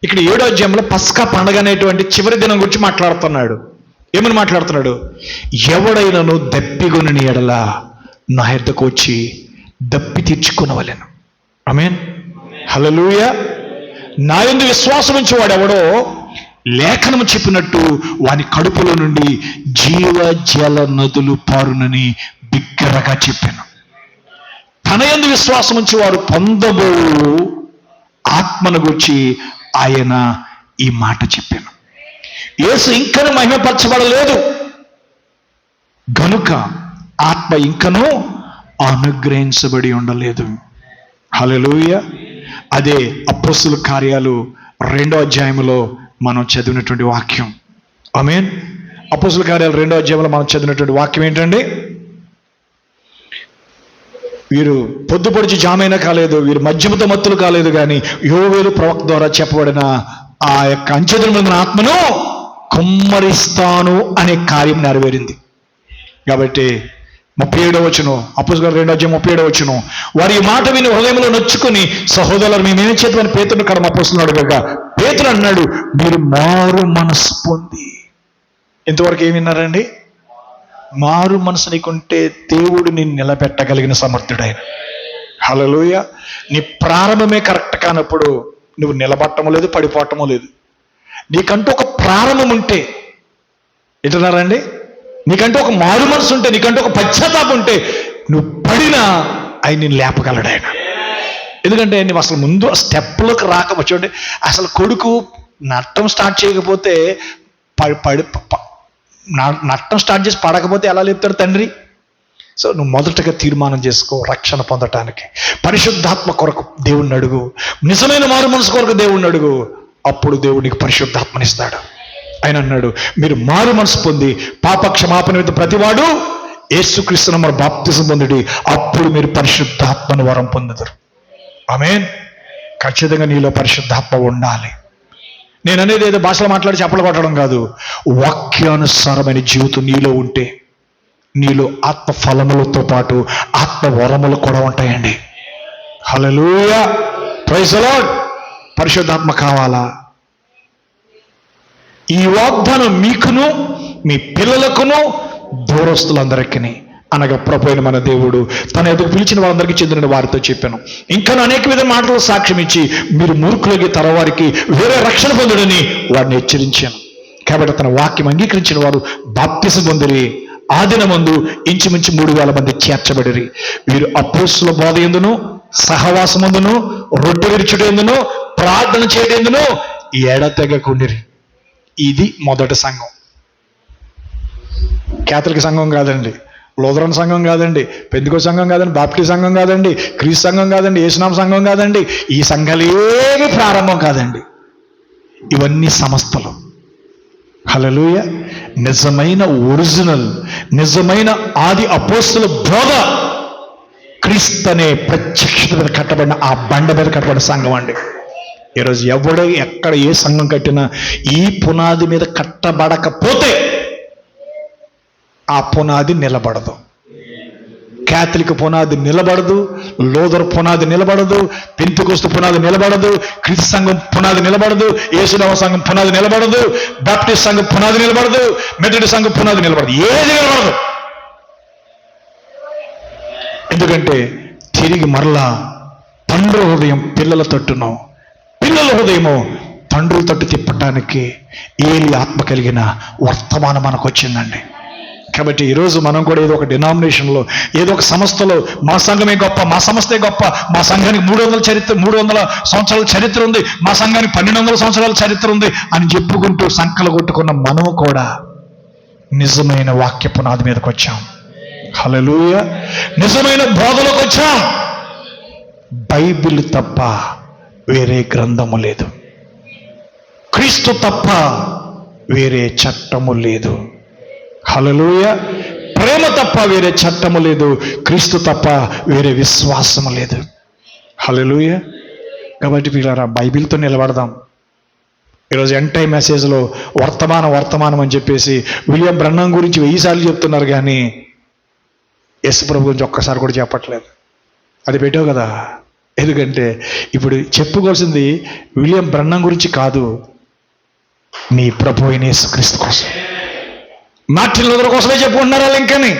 ఇక్కడ 7వ అధ్యాయంలో పస్కా పండగ అనేటువంటి చివరి దినం గురించి మాట్లాడుతున్నాడు. ఏమని మాట్లాడుతున్నాడు? ఎవడైనను దప్పిగొనని ఎడల నా యొద్దకు వచ్చి దప్పి తీర్చుకునవలెను. ఆమేన్, హల్లెలూయా. నా యందు విశ్వాసం ఉంచి వాడెవడో లేఖనము చెప్పినట్టు వాని కడుపులో నుండి జీవజల నదులు పారునని బిగ్గరగా చెప్పాను. తన యందు విశ్వాసం ఉంచి వారు పొందబో ఆత్మను గురించి ఆయన ఈ మాట చెప్పాను. యేసు ఇంకా మహిమపరచబడలేదు గనుక ఆత్మ ఇంకనూ అనుగ్రహించబడి ఉండలేదు. హల్లెలూయా. అదే అపోస్తుల కార్యాలు 2వ అధ్యాయంలో మనం చదివినటువంటి వాక్యం. ఆమేన్. అపోస్తుల కార్యాలు 2వ అధ్యాయంలో మనం చదివినటువంటి వాక్యం ఏంటండి? వీరు పొద్దుపొడిచి జామైనా కాలేదు, వీరు మద్యముతో మత్తులు కాలేదు, కానీ యోవేలు ప్రవక్త ద్వారా చెప్పబడిన ఆ యొక్క అంచెదినమైన ఆత్మను కుమ్మరిస్తాను అనే కార్యం నెరవేరింది. కాబట్టి 37వ వచనం, అపోస్తుల 2వ అధ్యాయం 37వ వచనం, వారి ఈ మాట విని హృదయంలో నొచ్చుకుని, సహోదరులు మేమేం చేద్దామని పేతురుని కడ అపోస్తులుని అడగగా, పేతురు అన్నాడు, మీరు మారు మనసు పొంది. ఇంతవరకు ఏమి విన్నారండి? మారు మనసు నీకుంటే దేవుడు నిన్ను నిలబెట్టగలిగిన సమర్థుడైన. హల్లెలూయా. నీ ప్రారంభమే కరెక్ట్ కానప్పుడు నువ్వు నిలబట్టము లేదు, పడిపోవటము లేదు. నీకంటూ ఒక ప్రారంభం ఉంటే, ఏంటన్నారండి, నీకంటూ ఒక మారు మనసు ఉంటే, నీకంటూ ఒక పశ్చాత్తాపం ఉంటే, నువ్వు పడినా ఆయన నిన్ను లేపగలడు ఆయన. ఎందుకంటే నువ్వు అసలు ముందు స్టెప్లోకి రాకపోతే, అసలు కొడుకు నట్టం స్టార్ట్ చేయకపోతే నట్టం స్టార్ట్ చేసి పడకపోతే ఎలా లేపుతాడు తండ్రి? సో నువ్వు మొదటగా తీర్మానం చేసుకో, రక్షణ పొందటానికి పరిశుద్ధాత్మ కొరకు దేవుణ్ణి అడుగు, నిజమైన మారు మనసు కొరకు దేవుణ్ణి అడుగు. అప్పుడు దేవుడు నీకు పరిశుద్ధాత్మనిస్తాడు. ఆయన అన్నాడు, మీరు మారు మనసు పొంది పాప క్షమాపణ మీద ప్రతివాడు యేసుక్రీస్తు నామమున బాప్తిసం పొందుడి, అప్పుడు మీరు పరిశుద్ధాత్మను వరం పొందుతారు. ఆమేన్. ఖచ్చితంగా నీలో పరిశుద్ధాత్మ ఉండాలి. నేను అనేది ఏదో భాషలో మాట్లాడి చెప్పలు కొట్టడం కాదు. వాక్యానుసారమైన జీవితం నీలో ఉంటే నీలో ఆత్మ ఫలములతో పాటు ఆత్మ వరములు కూడా ఉంటాయండి. హల్లెలూయా. Praise the Lord. పరిశుద్ధాత్మ కావాలా? ఈ వాగ్దానం మీకును మీ పిల్లలకును దూరస్తులందరికీ, అనగా ప్రభు అయిన మన దేవుడు తన ఎదుగు పిలిచిన వాళ్ళందరికీ చెందిన వారితో చెప్పాను. ఇంకా అనేక విధ మాటలు సాక్ష్యం ఇచ్చి మీరు మూర్ఖులకి తరవారికి వేరే రక్షణ పొందుడని వారిని హెచ్చరించాను. కాబట్టి తన వాక్యం అంగీకరించిన వారు బాప్తిసం పొందిరి. ఆ దినమందు ఇంచుమించు 3,000 మంది చేర్చబడిరి. వీరు అపోస్తుల బోధ ఎందును, సహవాసమందును, రొట్టె విరుచుట ఎందును, ప్రార్థన చేయడం ఎందును ఎడతెగకుండిరి. ఇది మొదటి సంఘం. కేథలిక్ సంఘం కాదండి, లూథరన్ సంఘం కాదండి, పెంతెకోస్తు సంఘం కాదండి, బాప్టిస్ట్ సంఘం కాదండి, క్రీస్తు సంఘం కాదండి, యేసునామ సంఘం కాదండి. ఈ సంఘాలు ఏమి ప్రారంభం కాదండి. ఇవన్నీ సంస్థలు. హల్లెలూయా. నిజమైన ఒరిజినల్, నిజమైన ఆది అపోస్తుల బోధ క్రీస్తు అనే ప్రత్యక్షత మీద కట్టబడిన ఆ బండ మీద కట్టబడిన సంఘం అండి. ఈరోజు ఎవడో ఎక్కడ ఏ సంఘం కట్టినా ఈ పునాది మీద కట్టబడకపోతే ఆ పునాది నిలబడదు. కేథలిక్ పునాది నిలబడదు, లూథర్ పునాది నిలబడదు, పెంతెకోస్తు పునాది నిలబడదు, క్రీస్తు సంఘం పునాది నిలబడదు, యేసునామ సంఘం పునాది నిలబడదు, బాప్టిస్ట్ సంఘం పునాది నిలబడదు, మెథడిస్ట్ సంఘం పునాది నిలబడదు. ఏది నిలబడదు. ఎందుకంటే తిరిగి మరలా తండ్రి హృదయం పిల్లల తట్టును, పిల్లల హృదయము తండ్రుల తట్టు తిప్పటానికి ఏలి ఆత్మ కలిగిన వర్తమానం మనకు వచ్చిందండి. కాబట్టి ఈరోజు మనం కూడా ఏదో ఒక డినామినేషన్లో, ఏదో ఒక సంస్థలో మా సంఘమే గొప్ప, మా సంస్థే గొప్ప, మా సంఘానికి 300 సంవత్సరాల చరిత్ర ఉంది, మా సంఘానికి 1200 సంవత్సరాల చరిత్ర ఉంది అని చెప్పుకుంటూ సంకలు కొట్టుకున్న మనం కూడా నిజమైన వాక్య పునాది మీదకి వచ్చాం. హల్లెలూయా. నిజమైన బోధలోకి వచ్చాం. బైబిల్ తప్ప వేరే గ్రంథము లేదు, క్రీస్తు తప్ప వేరే చట్టము లేదు. హల్లెలూయా. ప్రేమ తప్ప వేరే చట్టము లేదు, క్రీస్తు తప్ప వేరే విశ్వాసము లేదు. హల్లెలూయా. కాబట్టి పిల్లరా, బైబిల్తో నిలబడదాం. ఈరోజు ఎంటై మెసేజ్లో వర్తమానం అని చెప్పేసి విలియం బ్రన్నమ్ గురించి 1000 సార్లు చెప్తున్నారు, కానీ యేసు ప్రభు గురించి ఒక్కసారి కూడా చెప్పట్లేదు. అది పెట్టావు కదా. ఎందుకంటే ఇప్పుడు చెప్పుకోవాల్సింది విలియం బ్రన్నమ్ గురించి కాదు, నీ ప్రభు అయిన యేసుక్రీస్తు కోసం. మార్టిన్ లూథర్ కోసమే చెప్పుకుంటున్నారు వాళ్ళు,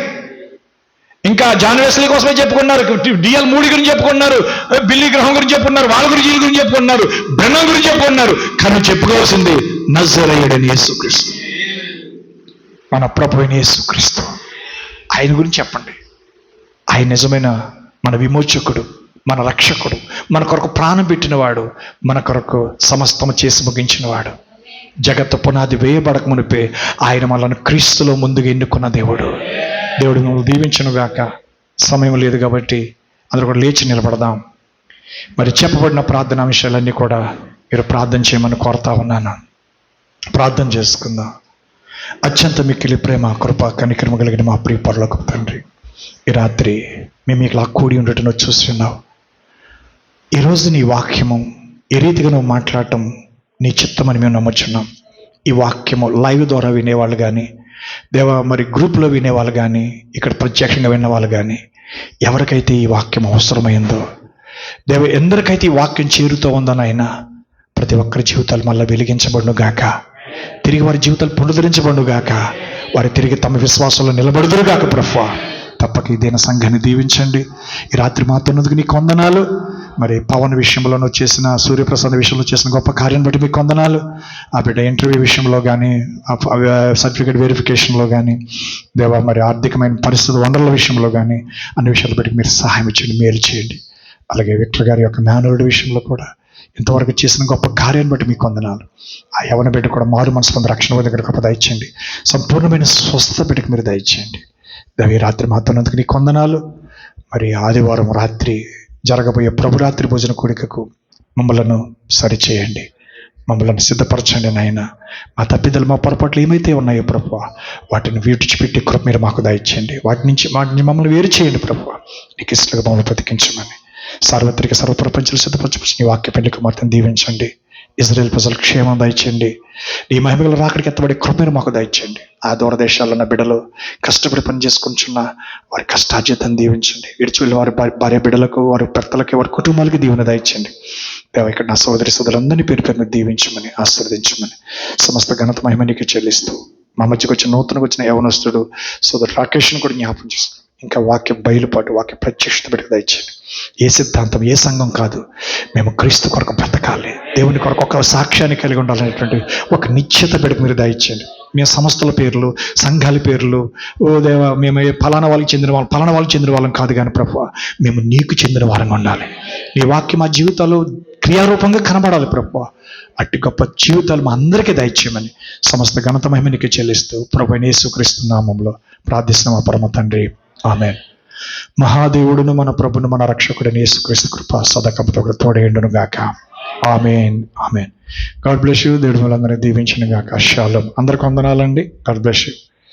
ఇంకా జాన్ వెస్లీ కోసమే చెప్పుకున్నారు, డిఎల్ మూడీ గురించి చెప్పుకున్నారు, బిల్లీ గ్రహం గురించి చెప్పుకున్నారు, వాళ్ళ గురించి గురించి చెప్పుకున్నారు, బ్రన్నమ్ గురించి చెప్పుకున్నారు. కానీ చెప్పుకోవాల్సింది నజరేయుడైన యేసుక్రీస్తు, మన ప్రభు అయిన యేసుక్రీస్తు. ఆయన గురించి చెప్పండి. ఆయన నిజమైన మన విమోచకుడు, మన రక్షకుడు, మన కొరకు ప్రాణం పెట్టినవాడు, మన కొరకు సమస్తము చేసి ముగించినవాడు. జగత్తు పునాది వేయబడక మునిపే ఆయన మనల్ని క్రీస్తులో ముందుగా ఎన్నుకున్న దేవుడు. దేవుడు మిమ్మల్ని దీవించును గాక. సమయం లేదు కాబట్టి అందరూ కూడా లేచి నిలబడదాం. మరి చెప్పబడిన ప్రార్థనా విషయాలన్నీ కూడా మీరు ప్రార్థన చేయమని కోరుతా ఉన్నాను. ప్రార్థన చేసుకుందాం. అత్యంత మిక్కిలి ప్రేమ, కృప, కనికరమ కలిగిన మా ప్రియ పరలోకపు తండ్రి, ఈ రాత్రి మేము ఇలా కూడి ఉండటం చూస్తున్నావు. ఈరోజు నీ వాక్యము ఏ రీతిగా నువ్వు మాట్లాడటం నీ చిత్తమని మేము నమ్ముచున్నాం. ఈ వాక్యము లైవ్ ద్వారా వినేవాళ్ళు కానీ, మరి గ్రూప్లో వినేవాళ్ళు కానీ, ఇక్కడ ప్రత్యక్షంగా విన్నవాళ్ళు కానీ, ఎవరికైతే ఈ వాక్యం అవసరమైందో ఎందరికైతే ఈ వాక్యం చేరుతూ ఉందో నాయన, ప్రతి ఒక్కరి జీవితాలు మళ్ళీ వెలిగించబడును గాక. తిరిగి వారి జీవితాలు పునరుద్ధరించబడును గాక. వారి తిరిగి తమ విశ్వాసంలో నిలబడుదురు గాక. ప్రభువా, తప్పక ఇదైన సంఘాన్ని దీవించండి. ఈ రాత్రి మాత్రం నీకు వందనాలు. మరి పవన్ విషయంలోనూ చేసిన, సూర్యప్రసాద్ విషయంలో చేసిన గొప్ప కార్యాన్ని బట్టి మీకు వందనాలు. ఆ బిడ్డ ఇంటర్వ్యూ విషయంలో కానీ, సర్టిఫికేట్ వెరిఫికేషన్లో కానీ, మరి ఆర్థికమైన పరిస్థితి వనరుల విషయంలో కానీ, అన్ని విషయాలు బట్టి మీరు సహాయం ఇచ్చండి, మేలు చేయండి. అలాగే విక్టర్ గారి యొక్క మేనరుడి విషయంలో కూడా ఇంతవరకు చేసిన గొప్ప కార్యాన్ని బట్టి మీకు వందనాలు. ఆ యవన బిడ్డ కూడా మారు మనసు పొంది రక్షణ దగ్గర గొప్ప దయచేయండి. సంపూర్ణమైన స్వస్థత బిడ్డకు మీరు దయచేయండి. ఈ రాత్రి మాత్రం నీకు వందనాలు. మరి ఆదివారం రాత్రి జరగబోయే ప్రభురాత్రి భోజన కూడికకు మమ్మలను సరిచేయండి, మమ్మల్ని సిద్ధపరచండి నాయన. మా తప్పిదలు, మా పొరపాట్లు ఏమైతే ఉన్నాయో ప్రభువా, వాటిని విడిచిపెట్టి కృప మీరు మాకు దయచేయండి. వాటిని మమ్మల్ని వేరు చేయండి ప్రభువా. నీకు ఇష్టంగా మమ్మల్ని బ్రతికించమని సార్వత్రిక సర్వప్రపంచాలు సిద్ధపరచు నీ వాక్య పెళ్లి కుమార్తెను దీవించండి. ఇజ్రాయేల్ ప్రజలు క్షేమం దయచేయండి. ఈ మహిమల రాకడికి ఎత్తబడి కృపను మాకు దయచేయండి. ఆ దూరదేశాల్లో ఉన్న బిడ్డలు కష్టపడి పని చేసుకుంటున్న వారి కష్టార్జితాన్ని దీవించండి. విడిచి వెళ్ళి వారి భార్య బిడ్డలకు, వారి భర్తలకి, వారి కుటుంబాలకి దీవెన దయచేయండి. దేవ, ఇక్కడ నా సోదరి సోదరులందరినీ పేరు పేరును దీవించమని, ఆశీర్వదించమని సమస్త ఘనత మహిమ నీకు చెల్లిస్తూ, మా మధ్యకు వచ్చిన నూతనకు వచ్చిన యవనస్తుడు సోదరు రాకేష్ను కూడా జ్ఞాపకం చేసుకుని, ఇంకా వాక్య బయలుపాటు, వాక్య ప్రత్యక్షత బిడ్డకు దయచేయండి. ఏ సిద్ధాంతం, ఏ సంఘం కాదు, మేము క్రీస్తు కొరకు బ్రతకాలి, దేవుని కొరకు ఒక సాక్ష్యాన్ని కలిగి ఉండాలనేటువంటి ఒక నిశ్చిత బిడ్డకు మీరు దయచేయండి. మేము సంస్థల పేర్లు, సంఘాల పేర్లు, ఓ దేవ, మేము ఫలానా వాళ్ళకి చెందిన వాళ్ళం కాదు కానీ ప్రభువా, మేము నీకు చెందిన వారంగా ఉండాలి. నీ వాక్యం మా జీవితాలు క్రియారూపంగా కనబడాలి ప్రభువా. అట్టి గొప్ప జీవితాలు మా అందరికీ దయచేయమని సమస్త ఘనత మహిమ నీకు చెల్లిస్తూ ప్రభువైన యేసుక్రీస్తు నామములో ప్రార్థిస్తున్న మా పరమ తండ్రి, ఆమేన్. మహాదేవుడును మన ప్రభును మన రక్షకుడైన యేసుక్రీస్తు కృప సదాకముతో తోడేయుండును గాక. Amen, amen. God bless you. దేవుడు మిమ్మల్ని అందరినీ దీవించును గాక. షాలోమ్. అందరికి వందనాలండి. God bless you.